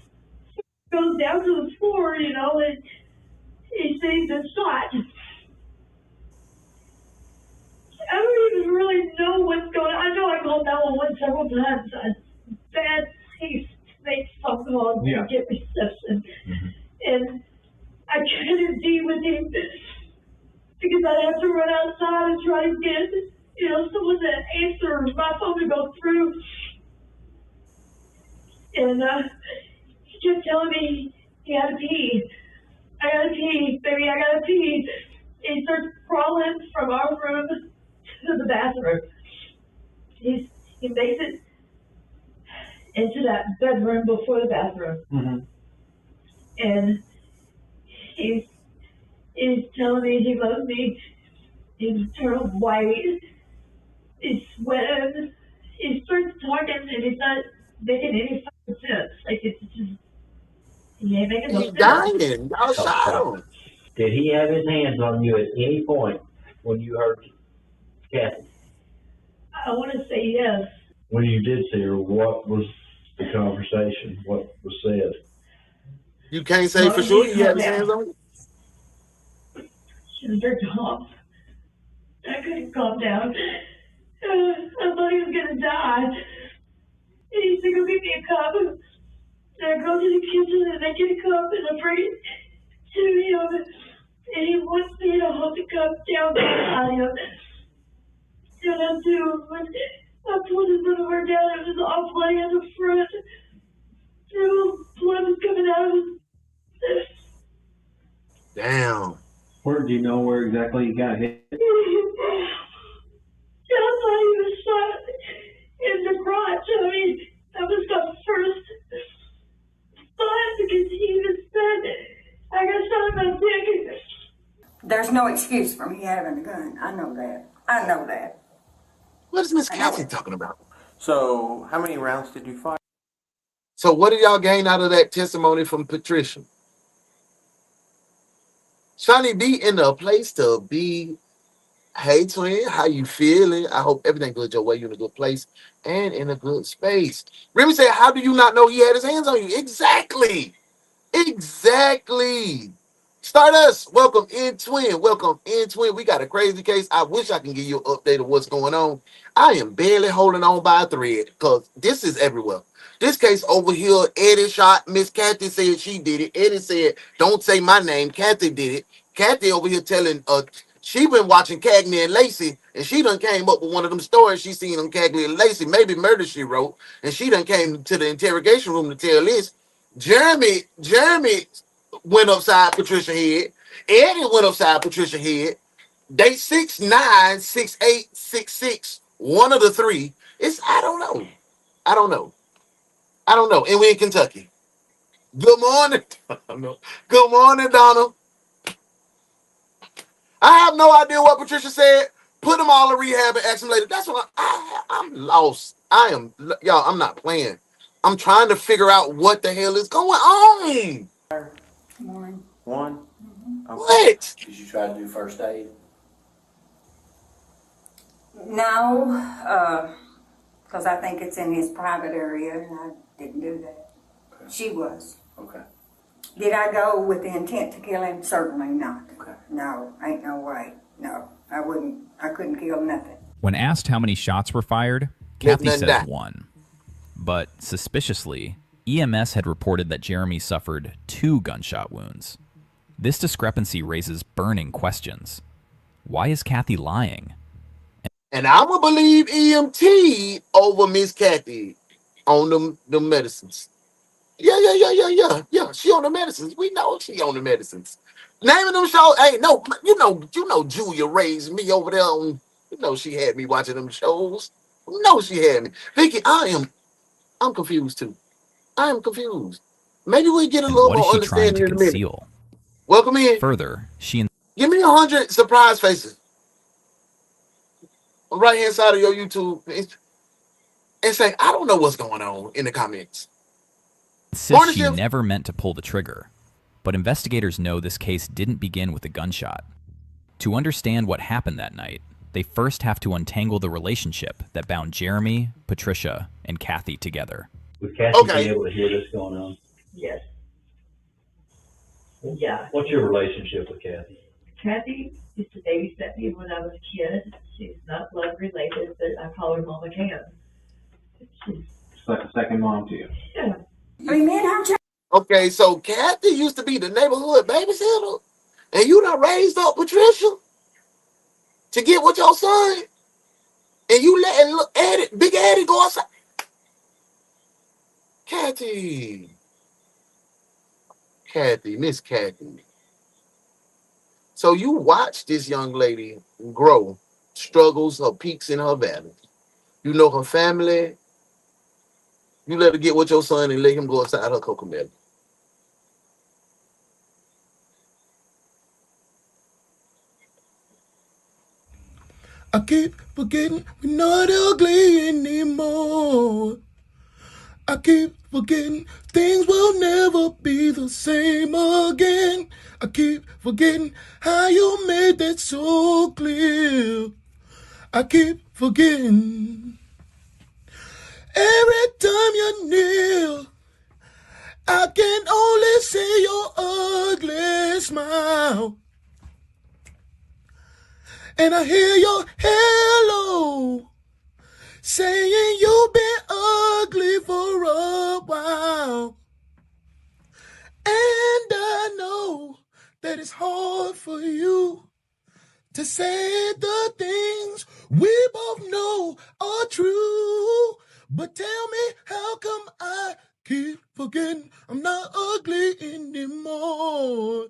goes down to the floor, you know, and He said he's been shot. I don't even really know what's going on. I know I called 911 several times. Bad taste makes phone calls and get reception. And I couldn't be with him because I'd have to run outside and try to get, someone to answer my phone to go through. And he kept telling me he had to pee. I gotta pee, baby, I gotta pee. And he starts crawling from our room to the bathroom. He makes it into that bedroom before the bathroom. And he's telling me he loves me. He's turned white. He's sweating. He starts talking and he's not making any sense. Like, it's just, he ain't making no He's sense. dying. Y'all shot him. Did he have his hands on you at any point when you heard Kathy? I want to say yes. When you did see her, what was the conversation? What was said? You can't say for sure he had his hands on you? She was very calm. I couldn't calm down. I thought he was gonna die. And he said, go get me a cup. And I go to the kitchen and I get a cup and I bring it to him. And he wants me to hold the cup down beside him. And I do. When I pulled his underwear down, it was all bloody on the front. And blood was coming out of his. Damn. Where do you know where exactly he got hit? I thought he was shot in the crotch. I mean, that was the first thought because he even said, I got shot in my dick. There's no excuse for me having a gun. I know that. I know that. What is Miss Kathy talking about? So, how many rounds did you fire? So what did y'all gain out of that testimony from Patricia? Shawnee, be in a place to be. Hey, twin, how you feeling? I hope everything good your way. You in a good place and in a good space. Remy said, how do you not know he had his hands on you? Exactly. Exactly. Stardust, welcome in, twin. Welcome in, twin. We got a crazy case. I wish I can give you an update of what's going on. I am barely holding on by a thread because this is everywhere. This case over here, Eddie shot. Miss Kathy said she did it. Eddie said, don't say my name. Kathy did it. Kathy over here telling, she been watching Cagney and Lacey, and she done came up with one of them stories she seen on Cagney and Lacey, maybe Murder, She Wrote, and she done came to the interrogation room to tell this. Jeremy went upside Patricia head. Eddie went upside Patricia head. They 6'9", 6'8", 6'6". One of the three. I don't know. I don't know. I don't know. And we in Kentucky. Good morning. Good morning, Donald. I have no idea what Patricia said. Put them all in rehab and ask them later. That's what I'm lost. Y'all, I'm not playing. I'm trying to figure out what the hell is going on. One. One? Mm-hmm. Okay. What? Did you try to do first aid? No, because I think it's in his private area, and I didn't do that. Okay. She was. Okay. Did I go with the intent to kill him? Certainly not. Okay. No, ain't no way. No, I wouldn't. I couldn't kill nothing. When asked how many shots were fired, Kathy says one. But suspiciously, EMS had reported that Jeremy suffered 2 gunshot wounds. This discrepancy raises burning questions. Why is Kathy lying? And I'm going to believe EMT over Miss Kathy on them medicines. Yeah. She on the medicines. We know she on the medicines. Naming them shows. Hey, no, you know Julia raised me over there on, she had me watching them shows. No, she had me. Vicky, I'm confused too. I am confused. Maybe we get a little What is more she trying understanding to in a minute. conceal? Welcome in. Further, she Give me 100 surprise faces on the right hand side of your YouTube and say, I don't know what's going on in the comments. insists she never meant to pull the trigger. But investigators know this case didn't begin with a gunshot. To understand what happened that night, they first have to untangle the relationship that bound Jeremy, Patricia, and Kathy together. Would Kathy be able to hear this going on? Yes. Yeah. What's your relationship with Kathy? Kathy used to babysit me when I was a kid. She's not blood related, but I call her Mama Cam. She's It's like a second mom to you. yeah. I mean, man, I'm trying. Okay, so Kathy used to be the neighborhood babysitter, and you done raised up Patricia to get with your son, and you letting Eddie, Big Eddie go outside. Miss Kathy. So you watch this young lady grow, struggles, her peaks and her valleys. You know her family. You let her get with your son and let him go inside her coconut. I keep forgetting we're not ugly anymore. I keep forgetting things will never be the same again. I keep forgetting how you made that so clear. I keep forgetting every time you're near. I can only see your ugly smile. And I hear your hello saying you've been ugly for a while. And I know that it's hard for you to say the things we both know are true. But tell me, how come I keep forgetting I'm not ugly anymore?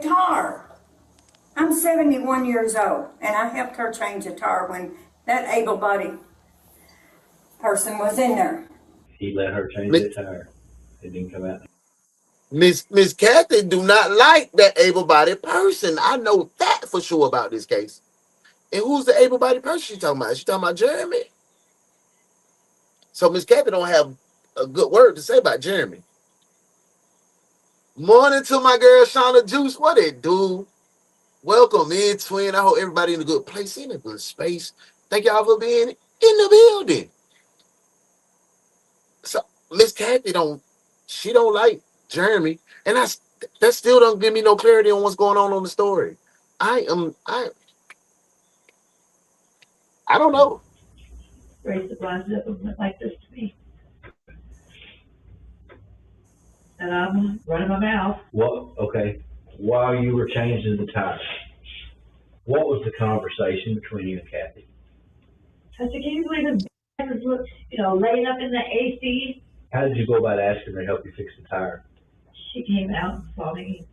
Guitar. I'm 71 years old, and I helped her change a tire when that able-bodied person was in there. He let her change that tire. It didn't come out. Miss Kathy do not like that able-bodied person. I know that for sure about this case. And who's the able-bodied person she talking about? She talking about Jeremy. So Miss Kathy don't have a good word to say about Jeremy. Morning to my girl Shauna Juice. What it do? Welcome in, twin. I hope everybody in a good place, in a good space. Thank y'all for being in the building. So Miss Kathy don't like Jeremy, and that still don't give me no clarity on what's going on the story. I don't know. Raised the glass up and went like this to me. And I'm running my mouth. What? Okay. While you were changing the tires, what was the conversation between you and Kathy? I said, can you believe this was, laying up in the AC? How did you go about asking her to help you fix the tire? She came out and saw me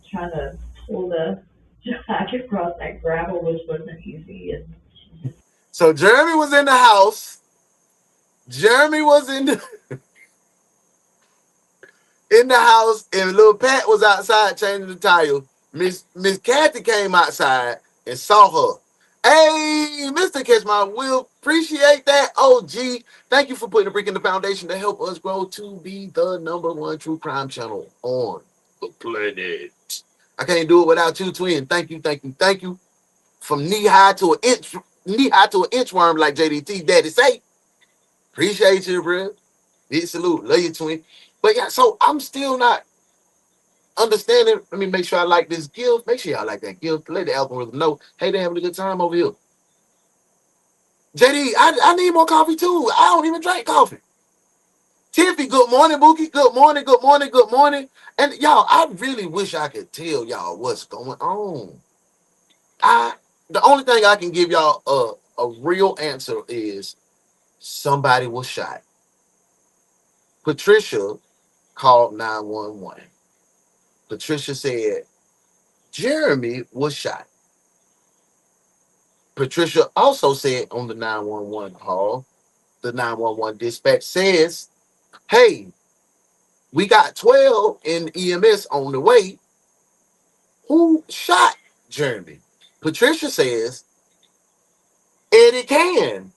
trying to pull the jack across that gravel, which wasn't easy. And So Jeremy was in the house. Jeremy was in the house, and little Pat was outside changing the tire. Miss Kathy came outside and saw her. Hey, Mr. Catch My Will, appreciate that. Oh, gee, thank you for putting a brick in the foundation to help us grow to be the #1 true crime channel on the planet. I can't do it without you, twin. Thank you, thank you, thank you. From knee high to an inchworm, like JDT Daddy say. Appreciate you, bro. Big salute, love you, twin. But yeah, so I'm still not understanding. Let me make sure I like this gift. Make sure y'all like that gift. Let the algorithm know, hey, they're having a good time over here. JD, I need more coffee too. I don't even drink coffee. Tiffy, good morning, Bookie. Good morning, good morning, good morning. And y'all, I really wish I could tell y'all what's going on. The only thing I can give y'all a real answer is somebody was shot. Patricia called 911. Patricia said Jeremy was shot. Patricia also said on the 911 call, the 911 dispatch says, hey, we got 12 in EMS on the way. Who shot Jeremy? Patricia says, Eddie Can.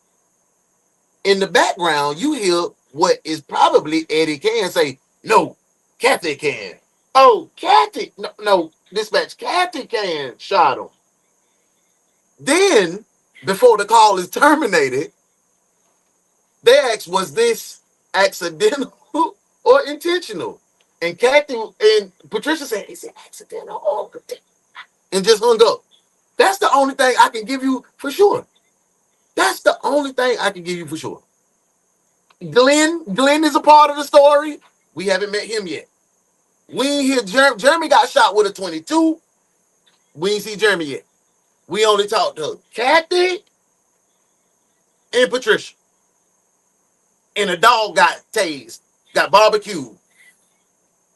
In the background, you hear what is probably Eddie Can say, no, Kathy Can. Oh, Kathy. No, dispatch, Kathy Can shot him. Then, before the call is terminated, They asked, was this accidental or intentional? And Kathy and Patricia said, is it accidental or intentional? And just hung up. That's the only thing I can give you for sure. That's the only thing I can give you for sure. Glenn is a part of the story. We haven't met him yet. We ain't hear Jeremy got shot with a 22. We ain't see Jeremy yet. We only talked to Kathy and Patricia. And a dog got tased, got barbecued.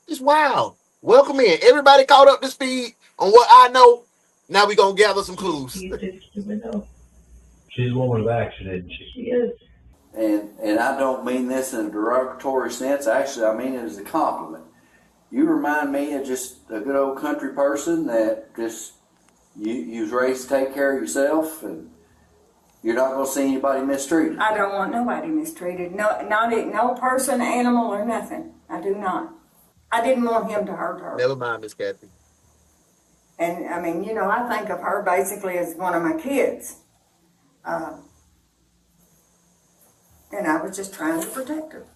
It's wild. Welcome in. Everybody caught up to speed on what I know. Now we gonna gather some clues. She's the window. She's a woman of action, isn't she? She is. And I don't mean this in a derogatory sense. Actually, I mean it as a compliment. You remind me of just a good old country person that just you was raised to take care of yourself, and you're not going to see anybody mistreated. I don't want nobody mistreated. No person, animal, or nothing. I do not. I didn't want him to hurt her. Never mind, Miss Kathy. And I mean, I think of her basically as one of my kids. And I was just trying to protect her.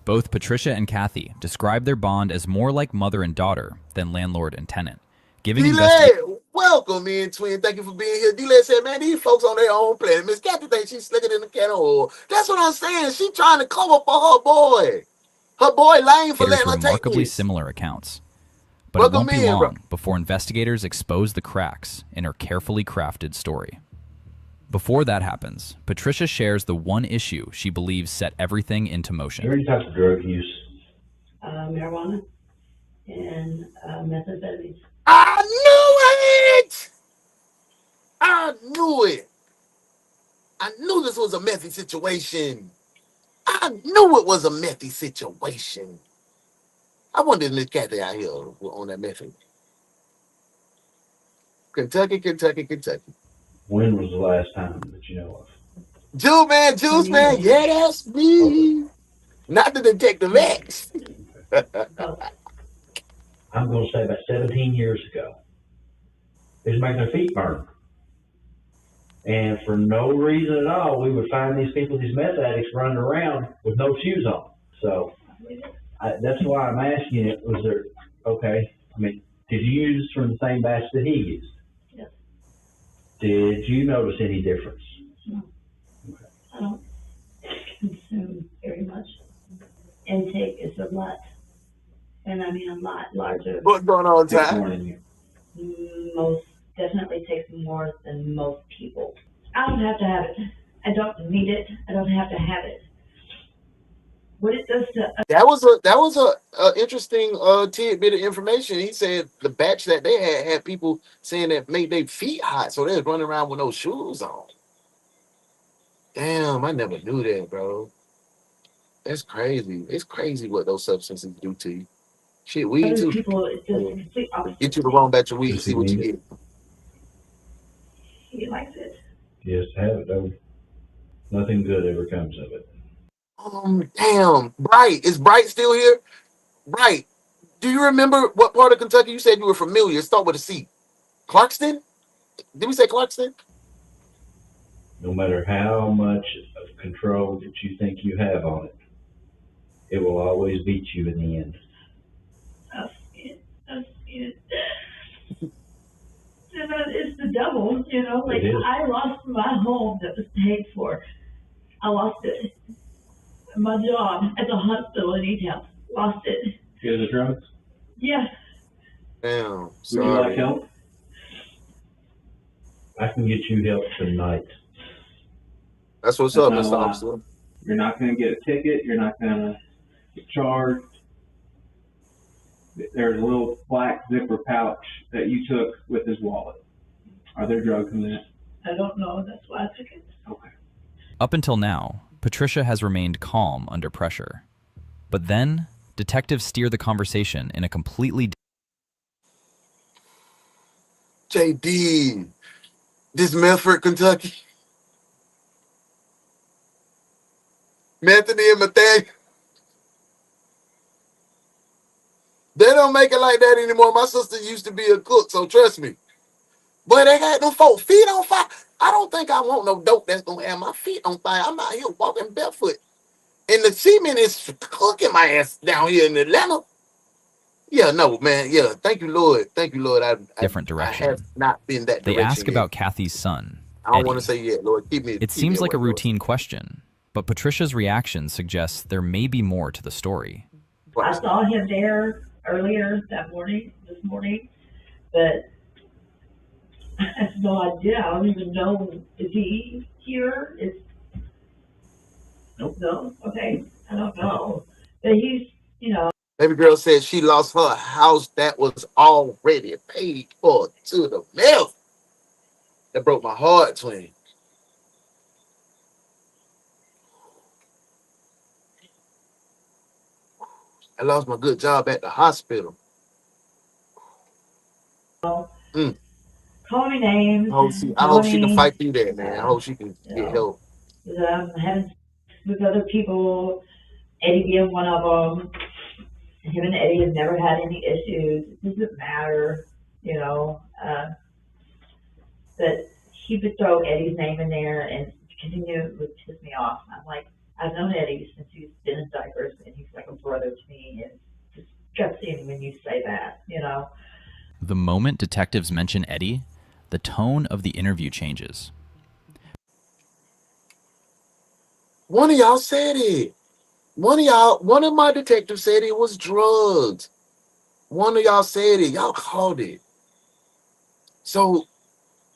Both Patricia and Kathy describe their bond as more like mother and daughter than landlord and tenant, giving Welcome in, twin. Thank you for being here. D-Led said, man, these folks on their own planet. Miss Kathy thinks she's slicker than a can of oil. That's what I'm saying. She trying to cover for her boy. Her boy lame for letting her take remarkably this. similar accounts. But it won't be long before investigators expose the cracks in her carefully crafted story. Before that happens, Patricia shares the one issue she believes set everything into motion. Any type of drug use? Marijuana and methamphetamine. I knew it! I knew it. I knew this was a methy situation. I knew it was a methy situation. I wonder if Miss Kathy out here on that method. Kentucky. When was the last time that you know of? Juice man, yeah, that's me. Not the Detective X. I'm going to say about 17 years ago. They was making their feet burn. And for no reason at all, we would find these people, these meth addicts, running around with no shoes on. So that's why I'm asking you, was there, okay, I mean, did you use from the same batch that he used? Yes. Did you notice any difference? No. Okay. I don't consume very much. Intake is a lot, and I mean a lot larger. What's going on, Ty? Most definitely takes more than most people. I don't have to have it. I don't need it. I don't have to have it. What it does to that was a interesting tidbit of information. He said the batch that they had people saying that made their feet hot, so they was running around with no shoes on. Damn, I never knew that, bro. That's crazy. It's crazy what those substances do to you. Shit, weed too. People, it's just complete opposite. Get you the wrong batch of weed and see what you get. He likes it. Yes, have it though. Nothing good ever comes of it. Damn. Bright. Is Bright still here? Bright. Do you remember what part of Kentucky you said you were familiar? Start with a C. Clarkston? Did we say Clarkston? No matter how much of control that you think you have on it, it will always beat you in the end. I've seen it. It's the devil, like I lost my home that was paid for. I lost it. My job at the hospital in E-Town. Lost it. You the drugs? Yeah. Damn. Would you like help? I can get you help tonight. That's what's up, Mr. Officer. You're not going to get a ticket. You're not going to get charged. There's a little black zipper pouch that you took with his wallet. Are there drugs in that? I don't know. That's why I took it. Okay. Up until now, Patricia has remained calm under pressure. But then, detectives steer the conversation in a completely... JD, this Medford, Kentucky. Methany and Nathaniel. They don't make it like that anymore. My sister used to be a cook, so trust me. But they got them folks feet on fire. I don't think I want no dope that's gonna have my feet on fire. I'm out here walking barefoot. And the semen is cooking my ass down here in Atlanta. Yeah, no, man. Yeah, thank you, Lord. Thank you, Lord. Different I have direction. not been that They direction ask yet. about Kathy's son, I don't want to Eddie. say yet, Lord. Keep It me seems like away, a Lord. routine question, but Patricia's reaction suggests there may be more to the story. I saw him there earlier this morning, but I have no idea. I don't even know. Is he here? No? Okay. I don't know. But he's, Baby girl said she lost her house that was already paid for to the milk. That broke my heart, twin. I lost my good job at the hospital. Mm. call me names, I tell hope she can me, fight through that, man. I hope she can get help. that I'm having sex with other people, Eddie being one of them. Him and Eddie have never had any issues. It doesn't matter, but he would throw Eddie's name in there and continue to piss me off. I'm like, I've known Eddie since he's been in diapers, and he's like a brother to me, and it's disgusting when you say that, The moment detectives mention Eddie, the tone of the interview changes. One of y'all said it. One of my detectives said it was drugs. One of y'all said it. Y'all called it. So,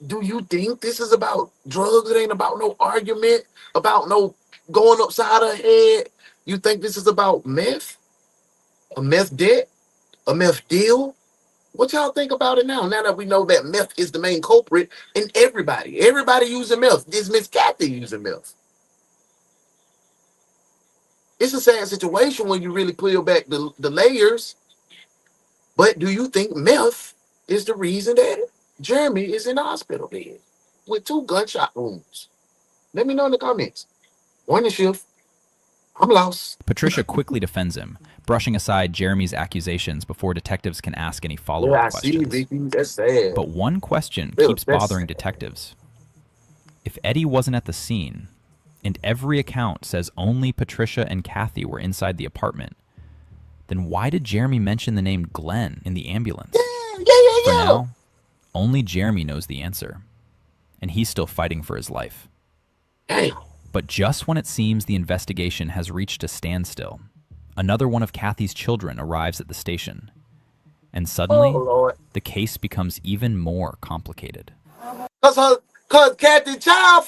do you think this is about drugs? It ain't about no argument, about no going upside her head. You think this is about meth? A meth debt? A meth deal? What y'all think about it now? Now that we know that meth is the main culprit, and everybody using meth. Is Miss Kathy using meth? It's a sad situation when you really peel back the layers. But do you think meth is the reason that Jeremy is in the hospital bed with 2 gunshot wounds? Let me know in the comments. Morning shift. I'm lost. Patricia quickly defends him, brushing aside Jeremy's accusations before detectives can ask any follow-up Yeah, I see, questions. Vicky. That's sad. But one question Bill, keeps that's bothering detectives. If Eddie wasn't at the scene, and every account says only Patricia and Kathy were inside the apartment, then why did Jeremy mention the name Glenn in the ambulance? For now, only Jeremy knows the answer, and he's still fighting for his life. Damn. But just when it seems the investigation has reached a standstill, another one of Kathy's children arrives at the station, and suddenly, the case becomes even more complicated. Cause Kathy Child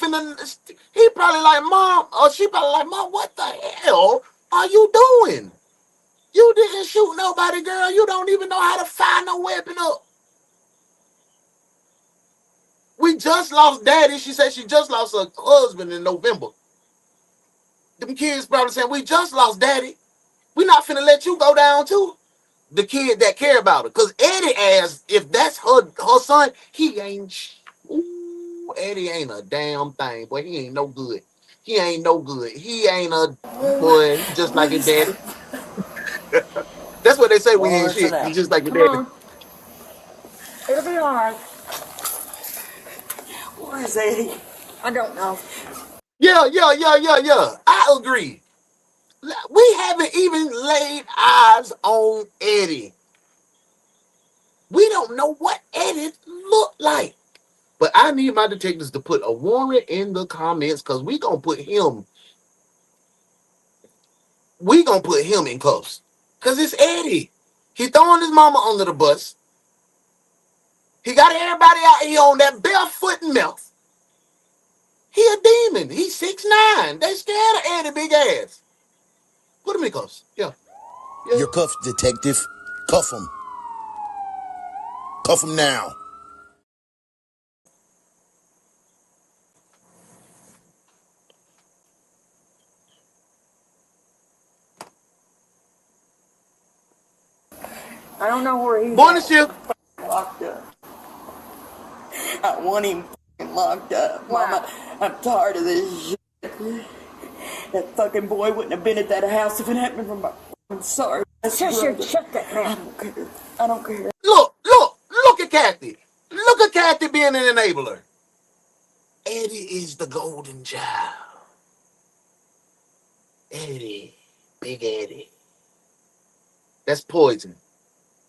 he probably like, Mom, or she probably like, Mom, what the hell are you doing? You didn't shoot nobody, girl. You don't even know how to fire no weapon up. We just lost Daddy. She said she just lost her husband in November. Them kids probably saying, we just lost Daddy. We not finna let you go down too. The kid that care about her. Because Eddie asked if that's her son, he ain't. Ooh, Eddie ain't a damn thing. Boy, he ain't no good. He ain't no good. He ain't a boy. He just like his daddy. That's what they say when he ain't shit. He just like your daddy. It'll be alright. Where's Eddie? I don't know. Yeah. I agree. We haven't even laid eyes on Eddie. We don't know what Eddie looked like. But I need my detectives to put a warrant in the comments because we gonna put him in cuffs. Cause it's Eddie. He throwing his mama under the bus. He got everybody out here on that barefoot mouth. He a demon. He's 6'9". They scared of Eddie big ass. Put him in cuffs. Yeah. You're cuffed, detective. Cuff him. Cuff him now. I don't know where he's Morning shift. locked up. I want him locked up. Mama, I'm tired of this shit. That fucking boy wouldn't have been at that house if it hadn't been for my. I'm sorry. Shut that man. I don't care. Look at Kathy. Look at Kathy being an enabler. Eddie is the golden child. Eddie. Big Eddie. That's poison.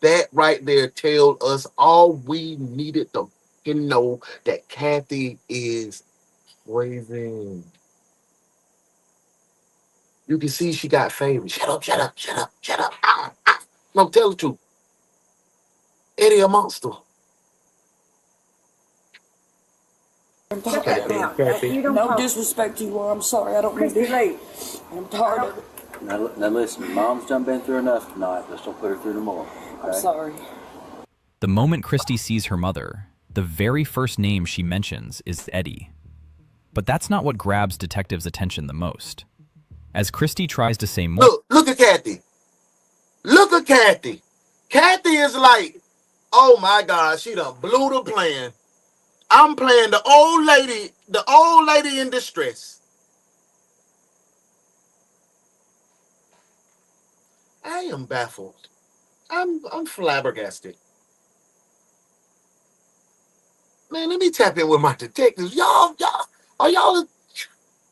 That right there told us all we needed to know that Kathy is poison. You can see she got favorites. Shut up, shut up, shut up, shut up. Ah, ah. No, tell the truth. Eddie a monster. Kathy. No disrespect to you, I'm sorry. I don't mean to. Late. I'm tired of it. Now listen, Mom's done been through enough tonight. Let's don't put her through no more. I'm sorry. The moment Christy sees her mother, the very first name she mentions is Eddie. But that's not what grabs detectives' attention the most. As Christy tries to say more... Look at Kathy. Look at Kathy. Kathy is like, oh my God, she done blew the plan. I'm playing the old lady in distress. I am baffled. I'm flabbergasted. Man, let me tap in with my detectives. Y'all,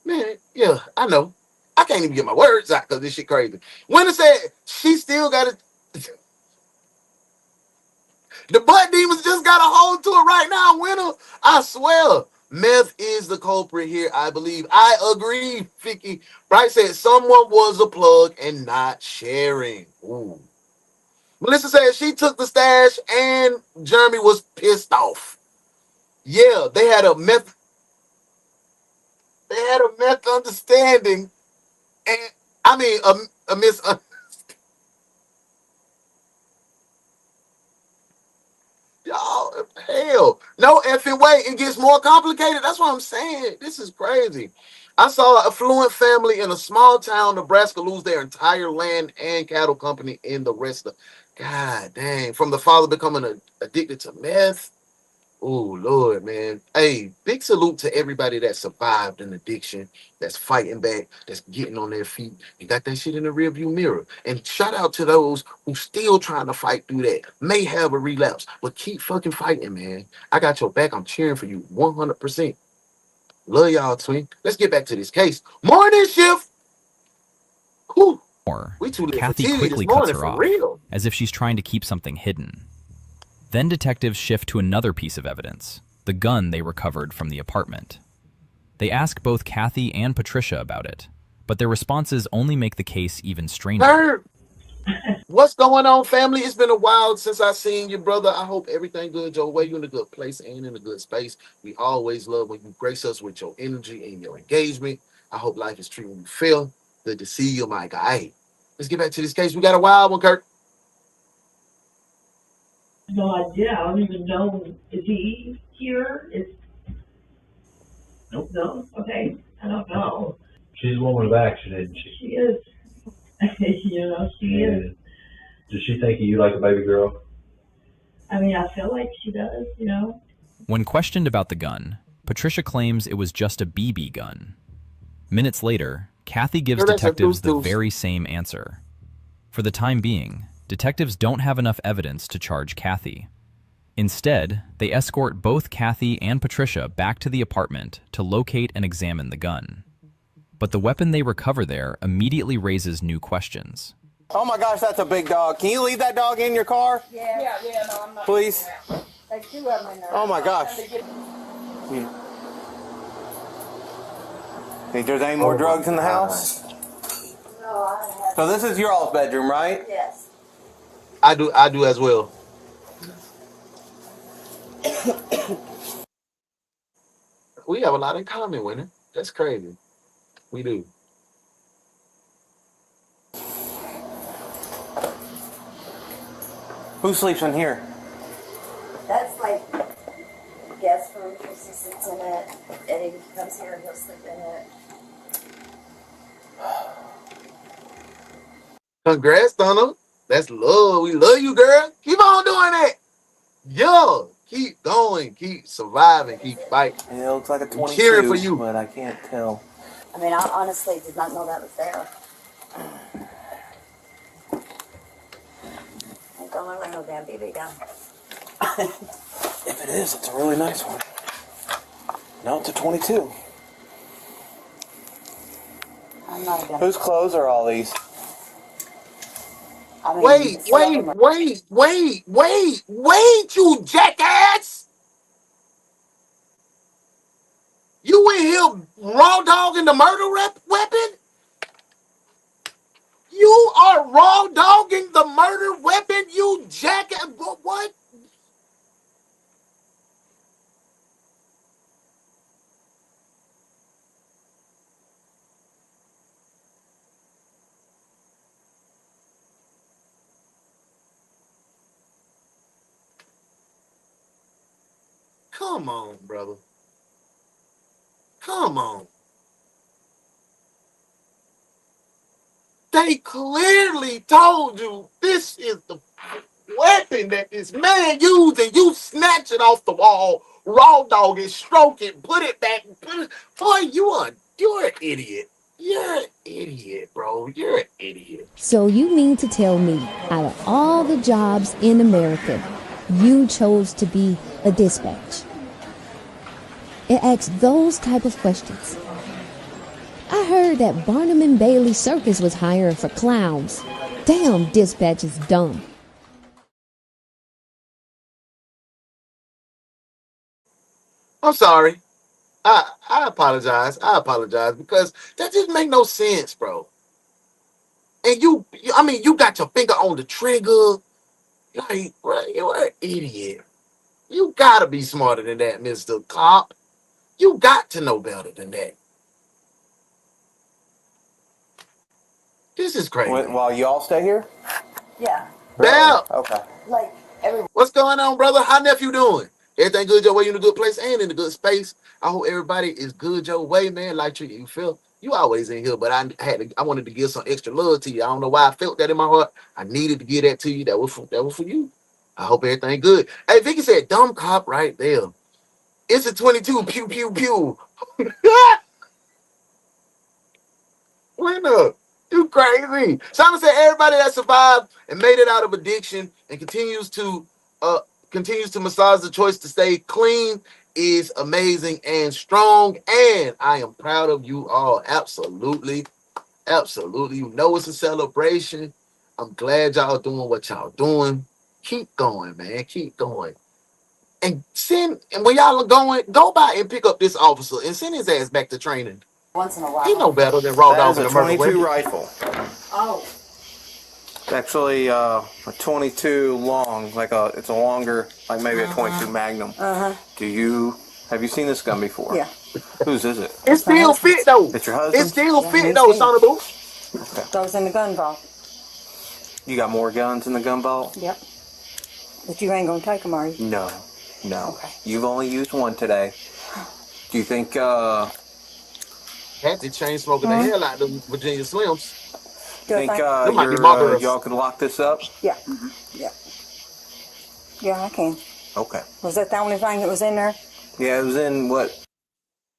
man, yeah, I know. I can't even get my words out because this shit crazy. Winter said she still got it. The butt demons just got a hold to it right now, Winter. I swear. Meth is the culprit here, I believe. I agree, Vicky. Bryce said someone was a plug and not sharing. Ooh. Melissa said she took the stash and Jeremy was pissed off. Yeah, they had a meth understanding, and I mean a misunderstanding. Y'all, hell, no effing way. It gets more complicated. That's what I'm saying. This is crazy. I saw an affluent family in a small town, Nebraska, lose their entire land and cattle company in the rest of. God dang. From the father becoming addicted to meth. Oh, Lord, man. Hey, big salute to everybody that survived an addiction, that's fighting back, that's getting on their feet, and got that shit in the rearview mirror. And shout out to those who still trying to fight through that. May have a relapse, but keep fucking fighting, man. I got your back. I'm cheering for you 100%. Love y'all, twin. Let's get back to this case. Morning shift. Whew. We too late for Kathy TV quickly this cuts morning her for off, real. as if she's trying to keep something hidden. Then detectives shift to another piece of evidence, the gun they recovered from the apartment. They ask both Kathy and Patricia about it, but their responses only make the case even stranger. Herb, what's going on, family? It's been a while since I seen you, brother. I hope everything good your way. You in a good place and in a good space. We always love when you grace us with your energy and your engagement. I hope life is treating you fair. Good to see you, my guy. Hey, let's get back to this case. We got a wild one, Kirk. No idea. I don't even know. Is he here? Nope. No? Okay. I don't know. She's a woman of action, isn't she? She is. She is. Does she think of you like a baby girl? I mean, I feel like she does, When questioned about the gun, Patricia claims it was just a BB gun. Minutes later, Kathy gives detectives the very same answer. For the time being, detectives don't have enough evidence to charge Kathy. Instead, they escort both Kathy and Patricia back to the apartment to locate and examine the gun. But the weapon they recover there immediately raises new questions. Oh my gosh, that's a big dog. Can you leave that dog in your car? Yeah, no, I'm not. Please? There's two of them in there. Oh my gosh. Think there's any more drugs in the house? No, I have. So this is your all's bedroom, right? Yes. I do as well. We have a lot in common, Winter. That's crazy. We do. Who sleeps in here? That's like guest room. Chrissy sits in it. Eddie comes here and he'll sleep in it. Congrats, Donna. That's love. We love you, girl. Keep on doing it. Yo, keep going. Keep surviving. Keep fighting. It looks like a 22, cheering for you. But I can't tell. I mean, I honestly did not know that was there. I'm going around no damn BB gun. If it is, it's a really nice one. No, it's a 22. I'm not a Whose clothes are all these? I mean, Wait, some of them wait, you jackass! You in here raw dogging the murder weapon? You are raw dogging the murder weapon, you jackass! What? Come on, brother. Come on. They clearly told you this is the weapon that this man used, and you snatch it off the wall, raw dog it, stroke it, put it back. Boy, you're an idiot. You're an idiot, bro. You're an idiot. So you mean to tell me, out of all the jobs in America, you chose to be a dispatch? It asks those type of questions. I heard that Barnum and Bailey Circus was hiring for clowns. Damn, dispatch is dumb. I'm sorry. I apologize. I apologize because that just make no sense, bro. And you got your finger on the trigger. Like, bro, you're an idiot. You gotta be smarter than that, Mr. Cop. You got to know better than that. This is crazy. While you all stay here? Yeah. Bell. Okay. Like every. What's going on, brother? How nephew doing? Everything good your way? You in a good place and in a good space. I hope everybody is good your way, man. Like you feel. You always in here, but I wanted to give some extra love to you. I don't know why I felt that in my heart. I needed to give that to you. That was for you. I hope everything good. Hey, Vicky said, "Dumb cop right there." It's a 22. Pew pew pew. Winner. You crazy. Simon said everybody that survived and made it out of addiction and continues to massage the choice to stay clean is amazing and strong. And I am proud of you all. Absolutely. Absolutely. You know it's a celebration. I'm glad y'all doing what y'all doing. Keep going, man. Keep going. And when y'all are going, go by and pick up this officer and send his ass back to training. Once in a while. He no better than raw That dog is in a the murder 22 weapon. rifle. Oh. It's actually a 22 long, it's a longer, like maybe a 22 Magnum. Have you seen this gun before? Yeah. Whose is it? It still fit though. It's your husband? It still Yeah, fit he's though, seen son of a. Okay. Goes in the gun vault. You got more guns in the gun vault? Yep. But you ain't gonna take them, are you? No. Okay. You've only used one today. Do you think, Had to chain smoking the hell out of them Virginia Slims. y'all can lock this up? Yeah. Yeah. Yeah, I can. Okay. Was that the only thing that was in there? Yeah, it was in what?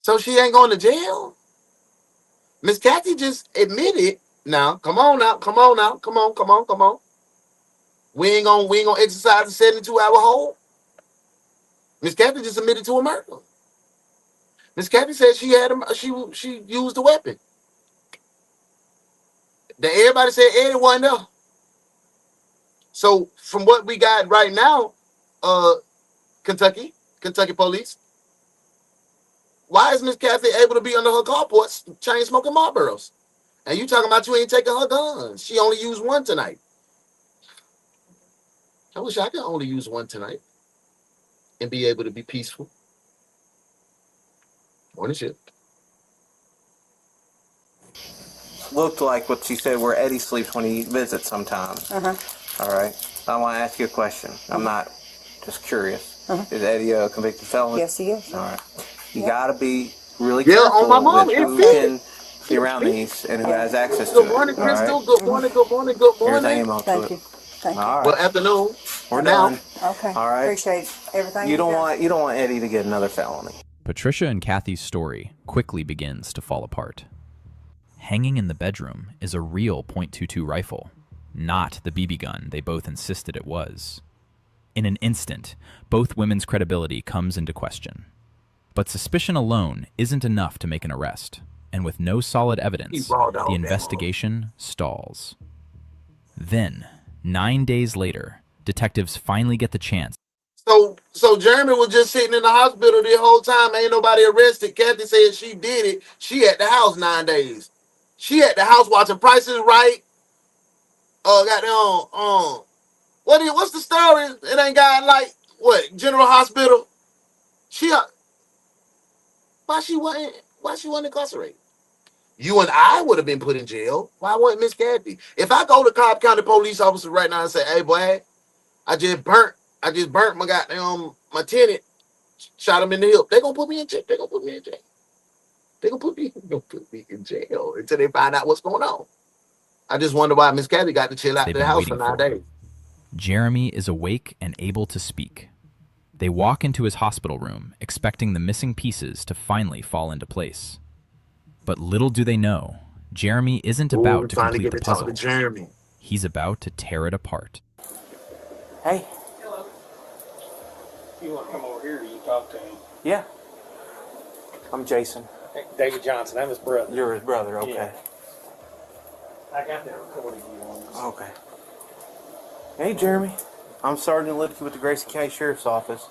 So she ain't going to jail? Miss Kathy just admitted. Now, come on now. Come on. We ain't gonna exercise a 72-hour hold. Miss Kathy just admitted to a murder. Miss Kathy said she used a weapon. Then everybody said Eddie wasn't there. So from what we got right now, Kentucky police, why is Miss Kathy able to be under her carports chain smoking Marlboros? And you talking about you ain't taking her guns? She only used one tonight. I wish I could only use one tonight and be able to be peaceful. Morning shift. Looked like what she said where Eddie sleeps when he visits sometimes. All right. I want to ask you a question. I'm not just curious. Is Eddie a convicted felon? Yes, he is. All right. You got to be really Yeah, careful on my mom, with it who fit. can be around these and who has access to Good it. morning, Crystal. All right? Good morning. Here's the ammo to Thank it. you. Thank you. All right. Well, afternoon. We're now. done. Okay. All right. Appreciate everything. You don't want Eddie to get another felony. Patricia and Kathy's story quickly begins to fall apart. Hanging in the bedroom is a real .22 rifle, not the BB gun they both insisted it was. In an instant, both women's credibility comes into question. But suspicion alone isn't enough to make an arrest, and with no solid evidence, raw dog the that one. investigation stalls. Then, 9 days later, detectives finally get the chance. So Jeremy was just sitting in the hospital the whole time. Ain't nobody arrested. Kathy said she did it. She at the house 9 days. She at the house watching Prices Right. Goddamn. What's the story? It ain't got like what General Hospital. She why she wasn't incarcerated? You and I would have been put in jail. Why wasn't Miss Kathy? If I go to Cobb County police officer right now and say, "Hey boy, I just burnt my goddamn my tenant, shot him in the hip," they gonna put me in jail. They gonna put me in jail. They gonna put me in jail until they find out what's going on. I just wonder why Miss Kathy got to chill out They've the been house for waiting 9 for. days. Jeremy is awake and able to speak. They walk into his hospital room, expecting the missing pieces to finally fall into place. But little do they know, Jeremy isn't about to Finally complete get the to talk puzzle. to Jeremy. He's about to tear it apart. Hey. You want to come over here? You talk to him. Yeah. I'm Jason. Hey, David Johnson. I'm his brother. You're his brother, okay. Yeah. I got that recording you on this. Okay. Hey, Jeremy. I'm Sergeant Lipke with the Grayson County Sheriff's Office.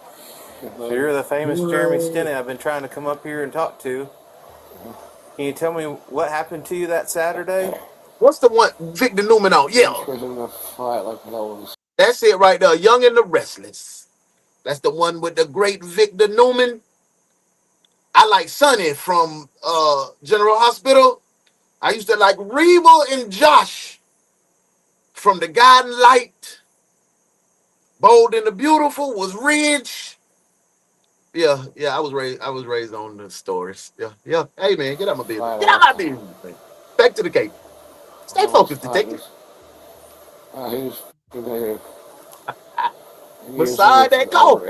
So you're the famous Jeremy Stinney I've been trying to come up here and talk to. Can you tell me what happened to you that Saturday? What's the one Victor Newman on? Yeah. That's it right there. Young and the Restless. That's the one with the great Victor Newman. I like Sonny from General Hospital. I used to like Reba and Josh from The Guiding Light. Bold and the Beautiful was Ridge. Yeah, I was raised on the stories. Yeah. Hey man, get out my business. Get out my business. Man. Back to the case. Stay focused, detective. Beside that coat.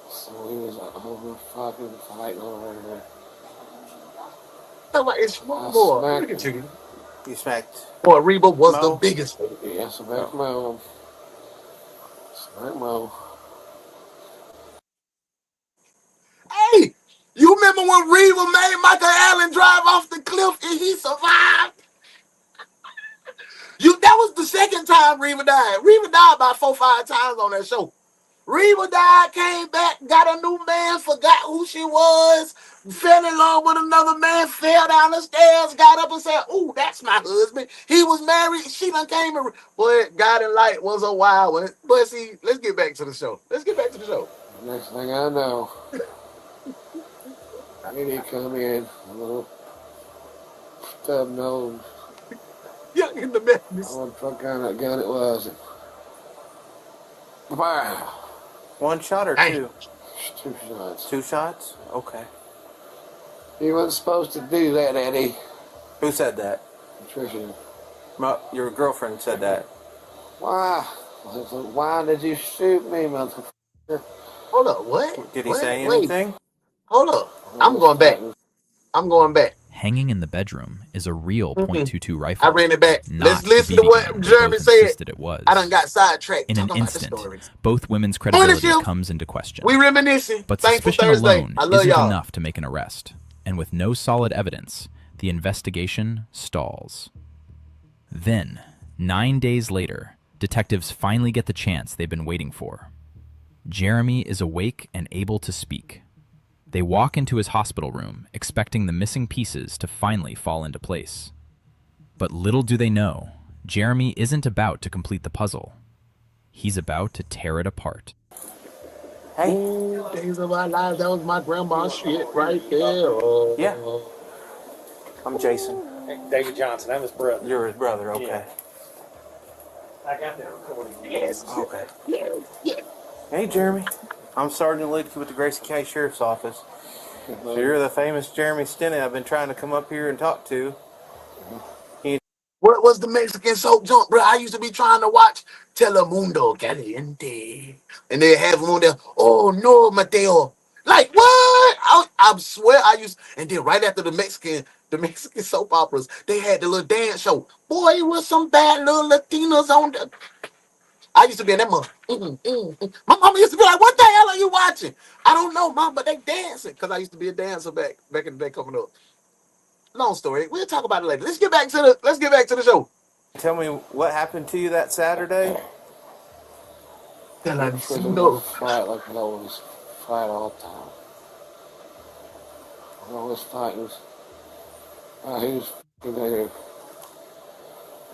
So he was over fucking fighting over It's one more. Look at you. You smacked. Boy, Reba was Mo? the biggest. Yeah, smacked Mo. Smacked Mo. Hey, you remember when Reba made Michael Allen drive off the cliff and he survived? That was the second time Reba died. Reba died about 4-5 times on that show. Reba died, came back, got a new man, forgot who she was, fell in love with another man, fell down the stairs, got up and said, "Ooh, that's my husband." He was married. She done came and boy, Guiding Light was a wild one. But see, let's get back to the show. Next thing I know, he come in, a little stub nose. Young in the madness. What kind of gun it was. Fire. One shot or two? 2 shots. 2 shots? Okay. He wasn't supposed to do that, Eddie. Who said that? Patricia. Your girlfriend said that. Why? Why did you shoot me, motherfucker? Hold up, what? Did he say anything? Hold up. I'm going back. Hanging in the bedroom is a real .22 rifle. I ran it back. Not Let's listen the to BB what gun they Jeremy both said. insisted it was. I done got sidetracked. In an talking about the instant, stories. both women's credibility comes into question. We reminiscing. But Thankful suspicion Thursday. alone I love isn't y'all. enough to make an arrest. And with no solid evidence, the investigation stalls. Then, 9 days later, detectives finally get the chance they've been waiting for. Jeremy is awake and able to speak. They walk into his hospital room, expecting the missing pieces to finally fall into place. But little do they know, Jeremy isn't about to complete the puzzle. He's about to tear it apart. Hey. Ooh, days of our lives. That was my grandma's shit right there. Yeah. I'm Jason. Hey, David Johnson. I'm his brother. You're his brother, okay. Yeah. I got that recording. Yes. Okay. Yeah. Hey, Jeremy. I'm Sergeant Lipke with the Grayson County Sheriff's Office. So you're the famous Jeremy Stinney I've been trying to come up here and talk to. What was the Mexican soap junk, bro? I used to be trying to watch Telemundo Caliente. And they have them on there. Oh, no, Mateo. Like, what? I swear I used... And then right after the Mexican soap operas, they had the little dance show. Boy, it was some bad little Latinos on the... I used to be in that mother. My mama used to be like, "What the hell are you watching?" I don't know, mom, but they dancing because I used to be a dancer back in the day coming up. Long story. We'll talk about it later. Let's get back to the show. Tell me what happened to you that Saturday? Tell I her was see with him to no. fight like I always fight all the time. I always fight. He was f***ing there.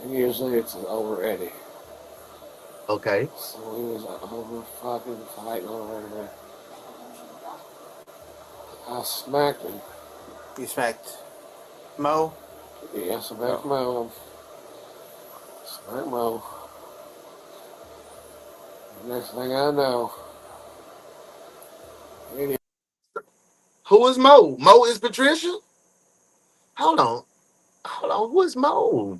And usually it's over Eddie. Okay. So he was over fucking fighting over there. I smacked him. You smacked Mo? Yes, I smacked Mo. Smacked Mo. The next thing I know, Eddie. Who is Mo? Mo is Patricia? Hold on. Who is Mo?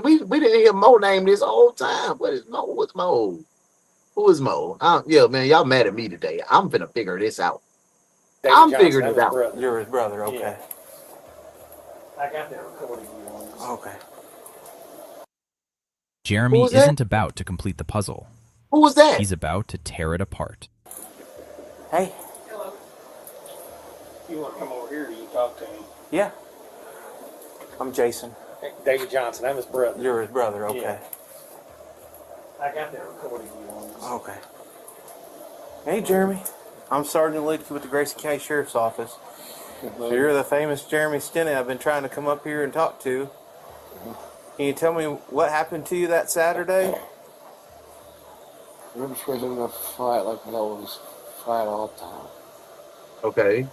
We didn't hear Mo name this whole time. What is Mo? What's Mo? Who is Mo? Yeah, man, y'all mad at me today. I'm finna figure this out. David I'm Johnson, figuring that it was out. brother. You're his brother, okay. Yeah. I got that recording on this. Okay. Jeremy was that? isn't about to complete the puzzle. Who was that? He's about to tear it apart. Hey. Hello. You want to come over here or you talk to him? Yeah. I'm Jason. David Johnson, I'm his brother. You're his brother, okay. Yeah. I got that recording on this. Okay. Hey, Jeremy. I'm Sergeant Lidke with the Grayson County Sheriff's Office. So you're the famous Jeremy Stinney I've been trying to come up here and talk to. Can you tell me what happened to you that Saturday? I'm just with him to fight like I always fight all the time. Okay.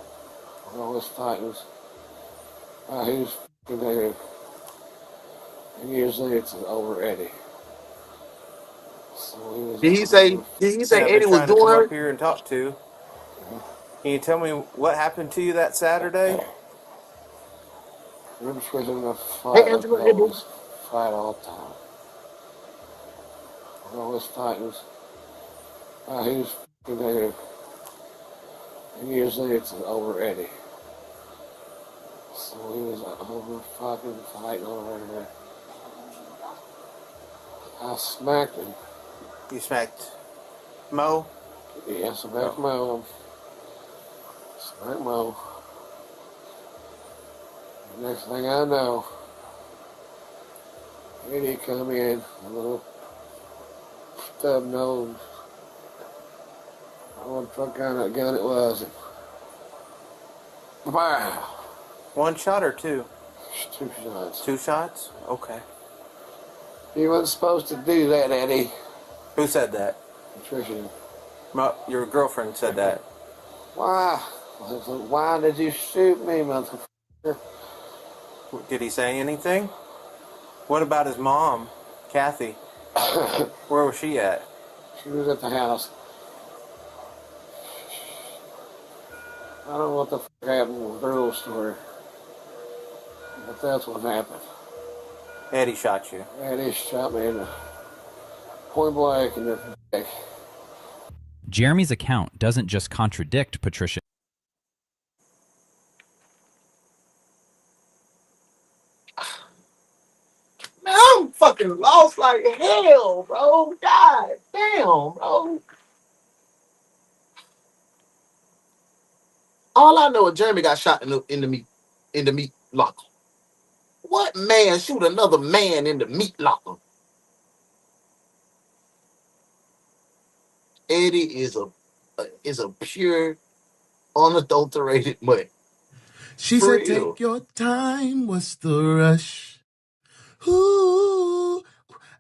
I always fight. He was f***ing there. And usually it's over Eddie. So he was Did he say I've Eddie been was trying to doing come her? up here and talk to. Can you tell me what happened to you that Saturday? I'm just with him to fight Hey, like I Angela, hey, boo. always fight all the time. I always fight. He was f***ing there. And usually it's over Eddie. So he was over fucking fighting over there. I smacked him. You smacked Mo? Yes, I smacked Mo. Smacked Mo. The next thing I know, Eddie come in, a little stub nose. I wonder what kind of gun it was. Wow. One shot or two? 2 shots. 2 shots? Okay. You wasn't supposed to do that, Eddie. Who said that? Patricia. Your girlfriend said that. Why? Why did you shoot me, motherfucker? Did he say anything? What about his mom, Kathy? Where was she at? She was at the house. I don't know what the fuck happened with the real story. But that's what happened. Eddie shot you. Eddie shot me in the point blank in the back. Jeremy's account doesn't just contradict Patricia. Man, I'm fucking lost like hell, bro. God damn, bro. All I know is Jeremy got shot in the meat locker. What man shoot another man in the meat locker? Eddie is a pure, unadulterated mutt. She For said, real. take your time, what's the rush? Ooh.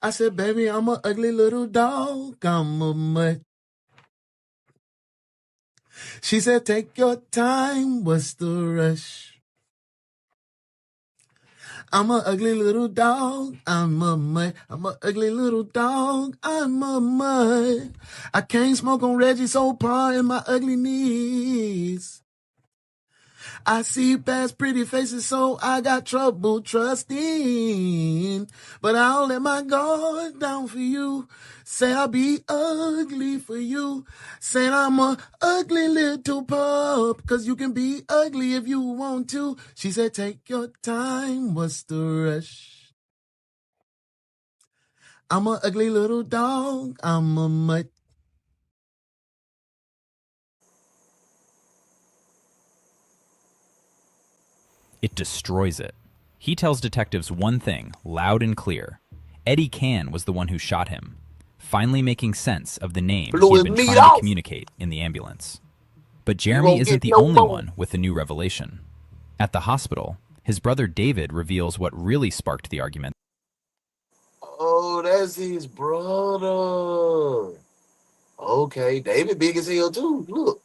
I said, baby, I'm a ugly little dog, I'm a mutt. She said, take your time, what's the rush? I'm a ugly little dog, I'm a mutt. I'm a ugly little dog, I'm a mutt. I can't smoke on Reggie so far in my ugly knees. I see past pretty faces, so I got trouble trusting. But I'll let my guard down for you. Say I'll be ugly for you. Saying I'm a ugly little pup. 'Cause you can be ugly if you want to. She said, take your time, what's the rush? I'm an ugly little dog. I'm a mutt. It destroys it. He tells detectives one thing, loud and clear. Eddie Can was the one who shot him, finally making sense of the name Blew he had his been meat trying to off. communicate in the ambulance. But You Jeremy won't isn't get the no only more. one with the new revelation. At the hospital, his brother David reveals what really sparked the argument. Oh, that's his brother. Okay, David big as hell too. Look,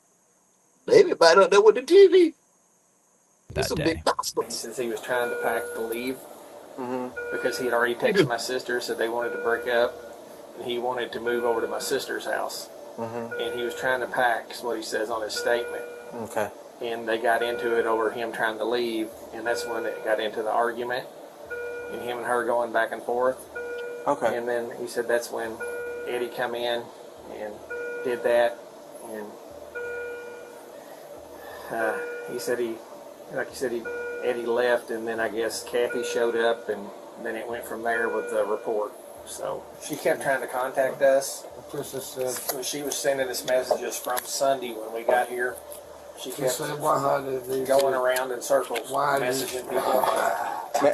David right up there with the TV. He's That a big day. monster. He says he was trying to pack to leave because he had already texted my sister, said they wanted to break up, and he wanted to move over to my sister's house. And he was trying to pack, is what he says on his statement. Okay. And they got into it over him trying to leave, and that's when it got into the argument, and him and her going back and forth. Okay. And then he said that's when Eddie come in and did that, and he said Eddie left, and then I guess Kathy showed up, and then it went from there with the report. So she kept trying to contact us. When she was sending us messages from Sunday when we got here, she kept going around in circles, messaging people.